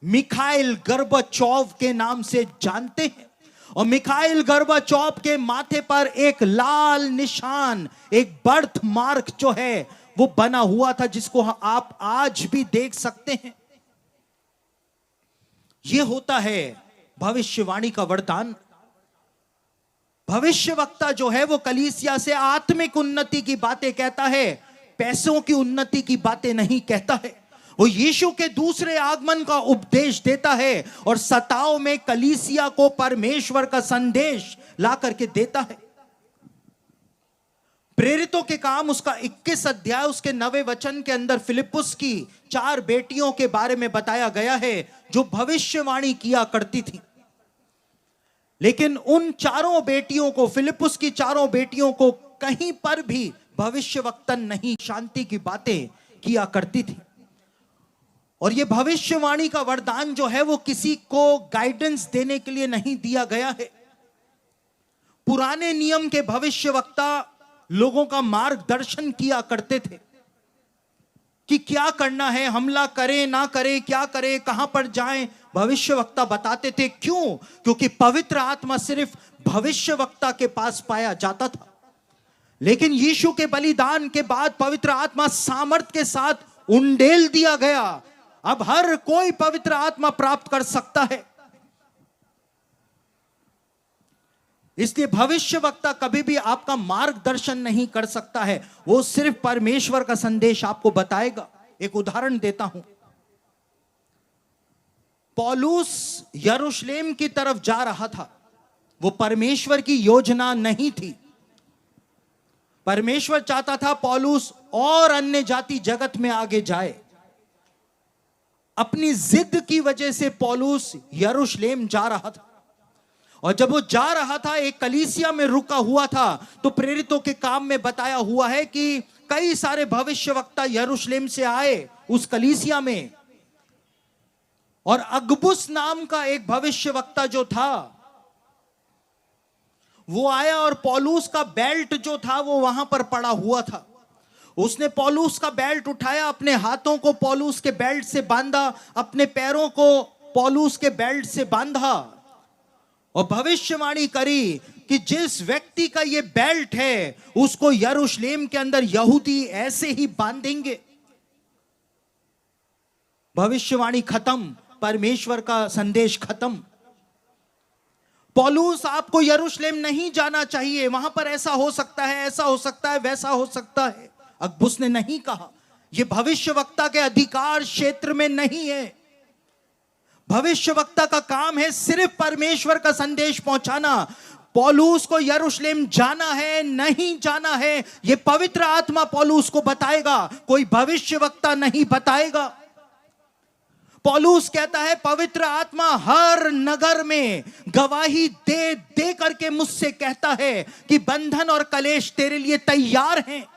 मिखाइल गोर्बाचोव के नाम से जानते हैं। और मिखाइल गोर्बाचोव के माथे पर एक लाल निशान, एक बर्थ मार्क जो है वो बना हुआ था, जिसको आप आज भी देख सकते हैं। यह होता है भविष्यवाणी का वरदान। भविष्यवक्ता जो है वो कलीसिया से आत्मिक उन्नति की बातें कहता है, पैसों की उन्नति की बातें नहीं कहता है। वो यीशु के दूसरे आगमन का उपदेश देता है और सताव में कलीसिया को परमेश्वर का संदेश ला करके देता है। प्रेरितों के काम उसका 21 अध्याय, उसके 9वें वचन के अंदर फिलिप्पुस की 4 बेटियों के बारे में बताया गया है जो भविष्यवाणी किया करती थी। लेकिन उन चारों बेटियों को, फिलिप्पुस की 4 बेटियों को कहीं पर भी भविष्यवक्तन नहीं, शांति की बातें किया करती थी। और यह भविष्यवाणी का वरदान जो है वो किसी को गाइडेंस देने के लिए नहीं दिया गया है। पुराने नियम के भविष्यवक्ता लोगों का मार्गदर्शन किया करते थे कि क्या करना है, हमला करें ना करें, क्या करें, कहां पर जाएं, भविष्यवक्ता बताते थे। क्यों? क्योंकि पवित्र आत्मा सिर्फ भविष्यवक्ता के पास पाया जाता था। लेकिन यीशु के बलिदान के बाद पवित्र आत्मा सामर्थ के साथ उंडेल दिया गया। अब हर कोई पवित्र आत्मा प्राप्त कर सकता है। इसलिए भविष्यवक्ता कभी भी आपका मार्गदर्शन नहीं कर सकता है, वो सिर्फ परमेश्वर का संदेश आपको बताएगा। एक उदाहरण देता हूं। पौलुस यरूशलेम की तरफ जा रहा था। वो परमेश्वर की योजना नहीं थी। परमेश्वर चाहता था पौलुस और अन्य जाति जगत में आगे जाए। अपनी जिद की वजह से पौलुस यरूशलेम जा रहा था। और जब वो जा रहा था, एक कलीसिया में रुका हुआ था, तो प्रेरितों के काम में बताया हुआ है कि कई सारे भविष्यवक्ता यरूशलेम से आए उस कलीसिया में। और अगबुस नाम का एक भविष्यवक्ता जो था, वो आया और पौलुस का बेल्ट जो था वो वहां पर पड़ा हुआ था। उसने पौलुस का बेल्ट उठाया, अपने हाथों को पौलुस के बेल्ट से बांधा, अपने पैरों को पौलुस के बेल्ट से बांधा और भविष्यवाणी करी कि जिस व्यक्ति का ये बेल्ट है उसको यरूशलेम के अंदर यहूदी ऐसे ही बांधेंगे। भविष्यवाणी खत्म, परमेश्वर का संदेश खत्म। पौलुस, आपको यरूशलेम नहीं जाना चाहिए, वहां पर ऐसा हो सकता है, ऐसा हो सकता है, वैसा हो सकता है। अगबुस ने नहीं कहा, यह भविष्यवक्ता के अधिकार क्षेत्र में नहीं है। भविष्यवक्ता का काम है सिर्फ परमेश्वर का संदेश पहुंचाना। पौलुस को यरूशलेम जाना है नहीं जाना है, यह पवित्र आत्मा पौलुस को बताएगा, कोई भविष्यवक्ता नहीं बताएगा। पौलुस कहता है पवित्र आत्मा हर नगर में गवाही दे दे करके मुझसे कहता है कि बंधन और कलेश तेरे लिए तैयार हैं।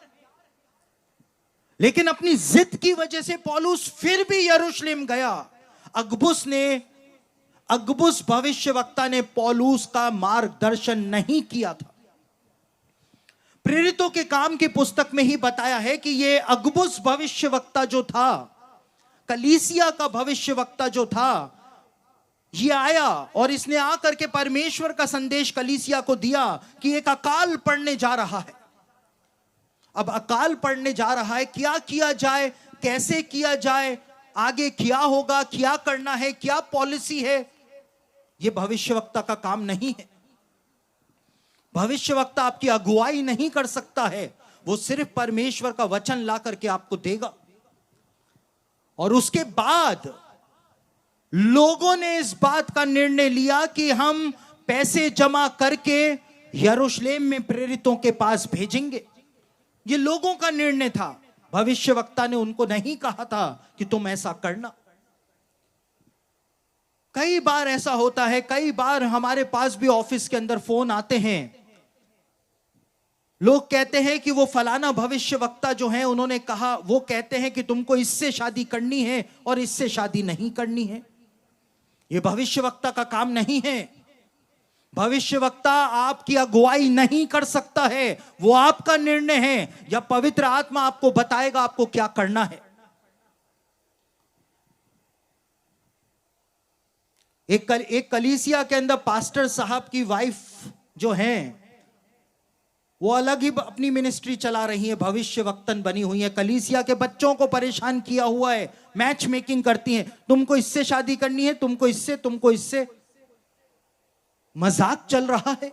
लेकिन अपनी जिद की वजह से पौलुस फिर भी यरूशलेम गया। अगबुस भविष्यवक्ता ने पौलुस का मार्गदर्शन नहीं किया था। प्रेरितों के काम की पुस्तक में ही बताया है कि यह अगबुस भविष्यवक्ता जो था, कलीसिया का भविष्यवक्ता जो था, ये आया और इसने आकर के परमेश्वर का संदेश कलीसिया को दिया कि एक अकाल पड़ने जा रहा है। अब अकाल पड़ने जा रहा है, क्या किया जाए, कैसे किया जाए, आगे क्या होगा, क्या करना है, क्या पॉलिसी है, यह भविष्यवक्ता का काम नहीं है। भविष्यवक्ता आपकी अगुवाई नहीं कर सकता है, वो सिर्फ परमेश्वर का वचन ला करके आपको देगा। और उसके बाद लोगों ने इस बात का निर्णय लिया कि हम पैसे जमा करके यरूशलेम में प्रेरितों के पास भेजेंगे। ये लोगों का निर्णय था, भविष्यवक्ता ने उनको नहीं कहा था कि तुम ऐसा करना। कई बार ऐसा होता है, कई बार हमारे पास भी ऑफिस के अंदर फोन आते हैं, लोग कहते हैं कि वो फलाना भविष्यवक्ता जो है उन्होंने कहा, वो कहते हैं कि तुमको इससे शादी करनी है और इससे शादी नहीं करनी है। ये भविष्यवक्ता का काम नहीं है। भविष्यवक्ता आपकी अगुवाई नहीं कर सकता है, वो आपका निर्णय है, या पवित्र आत्मा आपको बताएगा आपको क्या करना है। एक कलीसिया के अंदर पास्टर साहब की वाइफ जो है वो अलग ही अपनी मिनिस्ट्री चला रही है, भविष्यवक्तन बनी हुई है, कलीसिया के बच्चों को परेशान किया हुआ है, मैच मेकिंग करती हैं, तुमको इससे शादी करनी है, तुमको इससे। मजाक चल रहा है।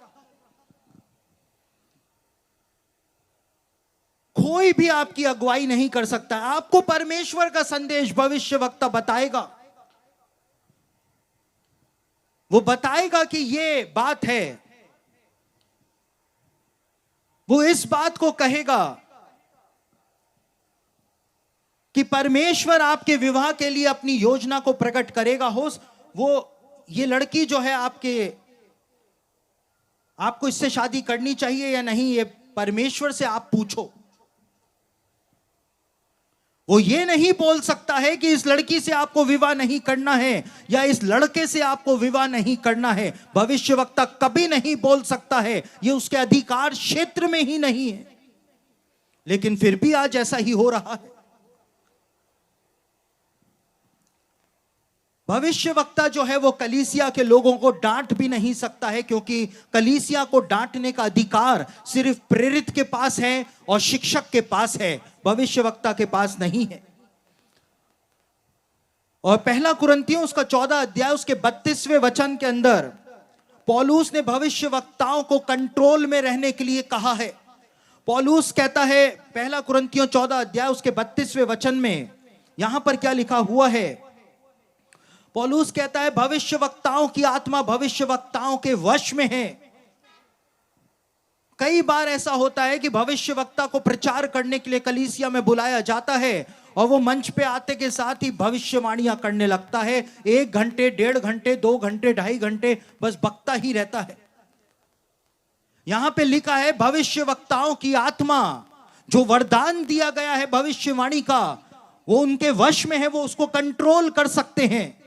कोई भी आपकी अगुवाई नहीं कर सकता। आपको परमेश्वर का संदेश भविष्यवक्ता बताएगा। वो बताएगा कि ये बात है, वो इस बात को कहेगा कि परमेश्वर आपके विवाह के लिए अपनी योजना को प्रकट करेगा। वो ये लड़की जो है आपको इससे शादी करनी चाहिए या नहीं, ये परमेश्वर से आप पूछो। वो ये नहीं बोल सकता है कि इस लड़की से आपको विवाह नहीं करना है या इस लड़के से आपको विवाह नहीं करना है। भविष्यवक्ता कभी नहीं बोल सकता है, ये उसके अधिकार क्षेत्र में ही नहीं है। लेकिन फिर भी आज ऐसा ही हो रहा है। भविष्यवक्ता जो है वो कलीसिया के लोगों को डांट भी नहीं सकता है, क्योंकि कलीसिया को डांटने का अधिकार सिर्फ प्रेरित के पास है और शिक्षक के पास है, भविष्यवक्ता के पास नहीं है। और पहला कुरिन्थियों उसका 14 अध्याय उसके 32वें वचन के अंदर पौलुस ने भविष्यवक्ताओं को कंट्रोल में रहने के लिए कहा है। पौलुस कहता है, पहला कुरिन्थियों 14 अध्याय उसके 32वें वचन में, यहां पर क्या लिखा हुआ है? पौलुस कहता है भविष्यवक्ताओं की आत्मा भविष्यवक्ताओं के वश में है। कई बार ऐसा होता है कि भविष्यवक्ता को प्रचार करने के लिए कलीसिया में बुलाया जाता है और वो मंच पे आते के साथ ही भविष्यवाणियां करने लगता है। 1 घंटे, 1.5 घंटे, 2 घंटे, 2.5 घंटे बस बकता ही रहता है। यहां पे लिखा है भविष्यवक्ताओं की आत्मा, जो वरदान दिया गया है भविष्यवाणी का, वो उनके वश में है, वो उसको कंट्रोल कर सकते हैं।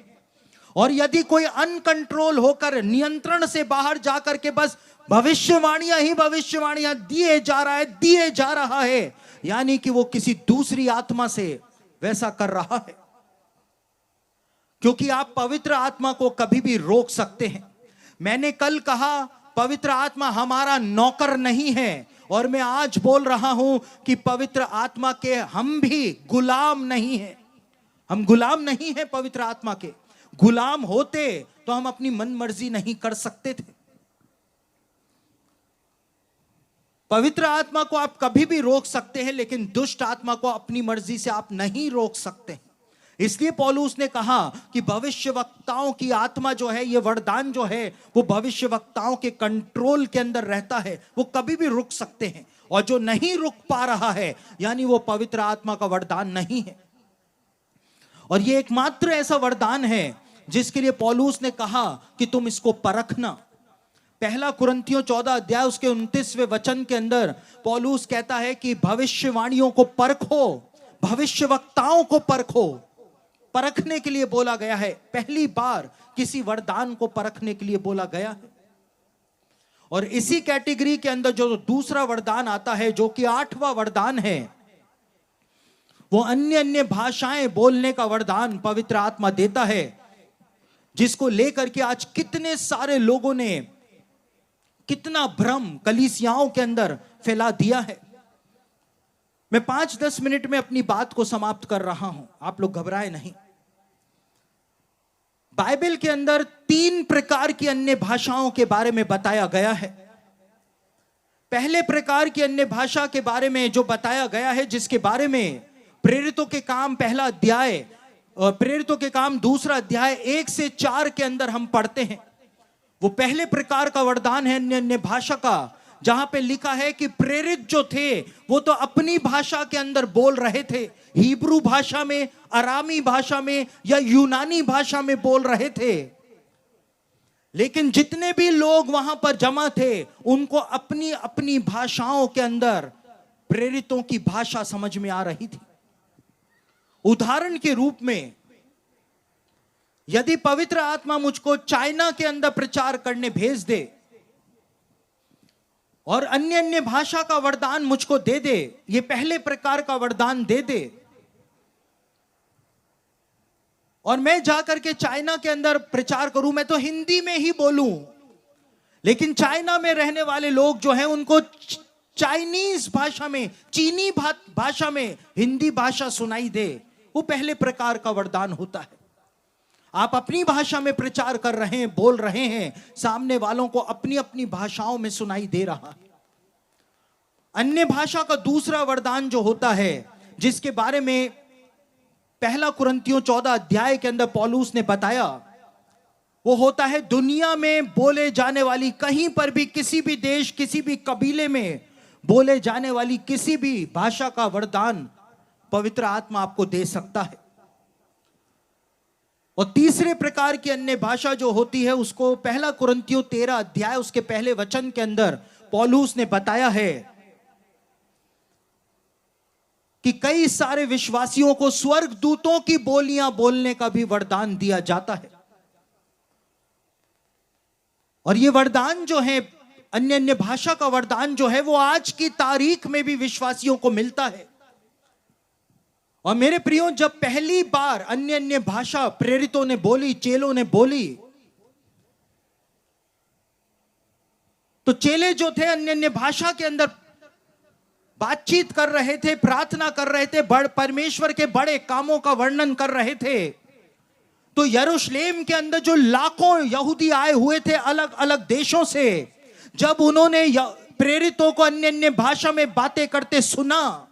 और यदि कोई अनकंट्रोल होकर नियंत्रण से बाहर जाकर के बस भविष्यवाणियां दिए जा रहा है, यानी कि वो किसी दूसरी आत्मा से वैसा कर रहा है। क्योंकि आप पवित्र आत्मा को कभी भी रोक सकते हैं। मैंने कल कहा पवित्र आत्मा हमारा नौकर नहीं है, और मैं आज बोल रहा हूं कि पवित्र आत्मा के हम भी गुलाम नहीं हैं। हम गुलाम नहीं हैं पवित्र आत्मा के। गुलाम होते तो हम अपनी मन मर्जी नहीं कर सकते थे। पवित्र आत्मा को आप कभी भी रोक सकते हैं, लेकिन दुष्ट आत्मा को अपनी मर्जी से आप नहीं रोक सकते। इसलिए पौलुस ने कहा कि भविष्यवक्ताओं की आत्मा जो है, ये वरदान जो है, वो भविष्यवक्ताओं के कंट्रोल के अंदर रहता है। वो कभी भी रुक सकते हैं, और जो नहीं रुक पा रहा है यानी वो पवित्र आत्मा का वरदान नहीं है। और ये एकमात्र ऐसा वरदान है जिसके लिए पौलुस ने कहा कि तुम इसको परखना। पहला कुरिन्थियों 14 अध्याय उसके 29वें वचन के अंदर पौलुस कहता है कि भविष्यवाणियों को परखो, भविष्यवक्ताओं को परखो। परखने के लिए बोला गया है। पहली बार किसी वरदान को परखने के लिए बोला गया है। और इसी कैटेगरी के अंदर जो दूसरा वरदान आता है, जो कि 8वां वरदान है, वो अन्य अन्य भाषाएं बोलने का वरदान पवित्र आत्मा देता है, जिसको लेकर के आज कितने सारे लोगों ने कितना भ्रम कलीसियाओं के अंदर फैला दिया है। मैं 5-10 मिनट में अपनी बात को समाप्त कर रहा हूं, आप लोग घबराए नहीं। बाइबल के अंदर 3 प्रकार की अन्य भाषाओं के बारे में बताया गया है। पहले प्रकार की अन्य भाषा के बारे में जो बताया गया है, जिसके बारे में प्रेरितों के काम पहला अध्याय और प्रेरितों के काम दूसरा अध्याय 1 से 4 के अंदर हम पढ़ते हैं। वो पहले प्रकार का वरदान है अन्य अन्य भाषा का, जहां पे लिखा है कि प्रेरित जो थे वो तो अपनी भाषा के अंदर बोल रहे थे, हिब्रू भाषा में, अरामी भाषा में या यूनानी भाषा में बोल रहे थे। लेकिन जितने भी लोग वहां पर जमा थे, उनको अपनी अपनी भाषाओं के अंदर प्रेरितों की भाषा समझ में आ रही थी। उदाहरण के रूप में, यदि पवित्र आत्मा मुझको चाइना के अंदर प्रचार करने भेज दे और अन्य अन्य भाषा का वरदान मुझको दे दे, ये पहले प्रकार का वरदान दे दे, और मैं जाकर के चाइना के अंदर प्रचार करूं, मैं तो हिंदी में ही बोलूं, लेकिन चाइना में रहने वाले लोग जो हैं उनको चाइनीज भाषा में, चीनी भाषा में हिंदी भाषा सुनाई दे, वो पहले प्रकार का वरदान होता है। आप अपनी भाषा में प्रचार कर रहे हैं, बोल रहे हैं, सामने वालों को अपनी अपनी भाषाओं में सुनाई दे रहा है। अन्य भाषा का दूसरा वरदान जो होता है, जिसके बारे में पहला कुरिन्थियों 14 अध्याय के अंदर पौलुस ने बताया, वो होता है दुनिया में बोले जाने वाली, कहीं पर भी, किसी भी देश, किसी भी कबीले में बोले जाने वाली किसी भी भाषा का वरदान पवित्र आत्मा आपको दे सकता है। और तीसरे प्रकार की अन्य भाषा जो होती है, उसको पहला कुरिन्थियों 13 अध्याय उसके पहले वचन के अंदर पौलुस ने बताया है कि कई सारे विश्वासियों को स्वर्गदूतों की बोलियां बोलने का भी वरदान दिया जाता है। और ये वरदान जो है, अन्य अन्य भाषा का वरदान जो है, वो आज की तारीख में भी विश्वासियों को मिलता है। और मेरे प्रियो, जब पहली बार अन्य अन्य भाषा प्रेरितों ने बोली, चेलों ने बोली, तो चेले जो थे अन्य अन्य भाषा के अंदर बातचीत कर रहे थे, प्रार्थना कर रहे थे, परमेश्वर के बड़े कामों का वर्णन कर रहे थे। तो यरूशलेम के अंदर जो लाखों यहूदी आए हुए थे अलग अलग देशों से, जब उन्होंने प्रेरितों को अन्य अन्य भाषा में बातें करते सुना,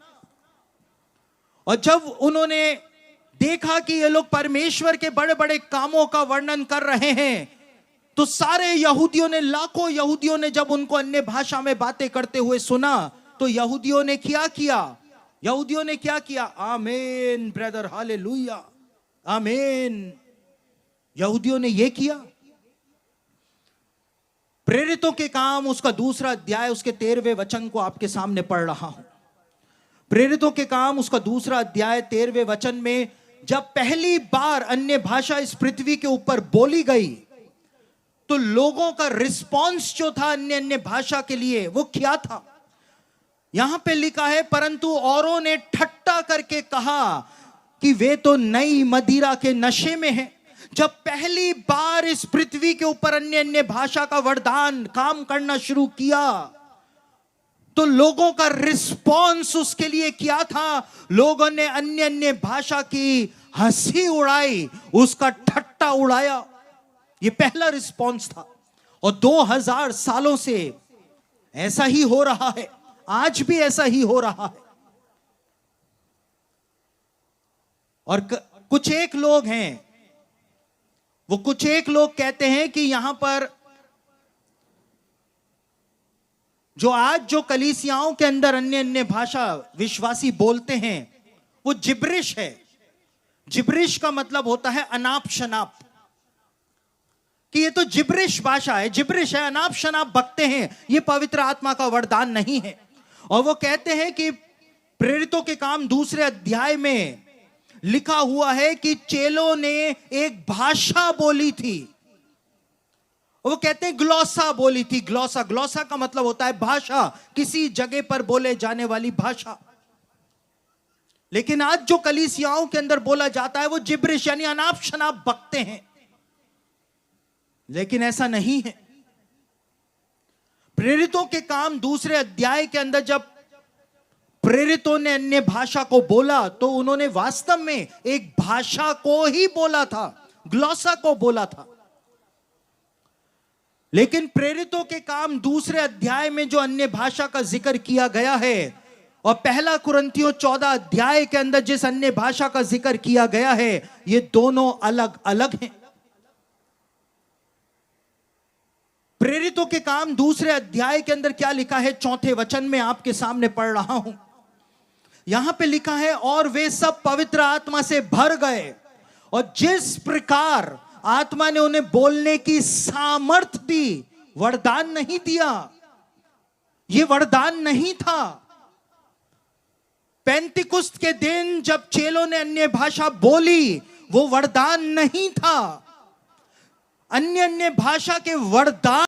और जब उन्होंने देखा कि ये लोग परमेश्वर के बड़े बड़े कामों का वर्णन कर रहे हैं, तो सारे यहूदियों ने, लाखों यहूदियों ने जब उनको अन्य भाषा में बातें करते हुए सुना, तो यहूदियों ने क्या किया? यहूदियों ने क्या किया? आमीन ब्रदर, हालेलुया, आमीन। यहूदियों ने यह किया। प्रेरितों के काम उसका दूसरा अध्याय उसके 13वें वचन को आपके सामने पढ़ रहा हूं। प्रेरितों के काम उसका दूसरा अध्याय 13वें वचन में जब पहली बार अन्य भाषा इस पृथ्वी के ऊपर बोली गई तो लोगों का रिस्पॉन्स जो था अन्य अन्य भाषा के लिए वो क्या था? यहां पे लिखा है, परंतु औरों ने ठट्टा करके कहा कि वे तो नई मदिरा के नशे में हैं। जब पहली बार इस पृथ्वी के ऊपर अन्य अन्य भाषा का वरदान काम करना शुरू किया तो लोगों का रिस्पॉन्स उसके लिए क्या था? लोगों ने अन्य अन्य भाषा की हंसी उड़ाई, उसका ठट्टा उड़ाया। ये पहला रिस्पॉन्स था। और 2000 सालों से ऐसा ही हो रहा है, आज भी ऐसा ही हो रहा है। और कुछ एक लोग हैं, वो कुछ एक लोग कहते हैं कि यहां पर जो आज जो कलीसियाओं के अंदर अन्य अन्य भाषा विश्वासी बोलते हैं वो जिब्रिश है। जिब्रिश का मतलब होता है अनाप शनाप, कि ये तो जिब्रिश भाषा है, जिब्रिश है, अनाप शनाप बकते हैं, ये पवित्र आत्मा का वरदान नहीं है। और वो कहते हैं कि प्रेरितों के काम 2 अध्याय में लिखा हुआ है कि चेलों ने एक भाषा बोली थी। वो कहते हैं ग्लोसा बोली थी। ग्लोसा, ग्लोसा का मतलब होता है भाषा, किसी जगह पर बोले जाने वाली भाषा। लेकिन आज जो कलीसियाओं के अंदर बोला जाता है वो जिब्रिश यानी अनाप शनाप बकते हैं। लेकिन ऐसा नहीं है। प्रेरितों के काम 2 अध्याय के अंदर जब प्रेरितों ने अन्य भाषा को बोला तो उन्होंने वास्तव में एक भाषा को ही बोला था, ग्लोसा को बोला था। लेकिन प्रेरितों के काम 2 अध्याय में जो अन्य भाषा का जिक्र किया गया है और 1 कुरिन्थियों 14 अध्याय के अंदर जिस अन्य भाषा का जिक्र किया गया है, ये दोनों अलग अलग हैं। प्रेरितों के काम 2 अध्याय के अंदर क्या लिखा है? 4 वचन में आपके सामने पढ़ रहा हूं। यहां पे लिखा है, और वे सब पवित्र आत्मा से भर गए और जिस प्रकार आत्मा ने उन्हें बोलने की सामर्थ दी, वरदान नहीं दिया, यह वरदान नहीं था। पेंतिकुस्त के दिन जब चेलों ने अन्य भाषा बोली, वो वरदान नहीं था। अन्य अन्य भाषा के वरदान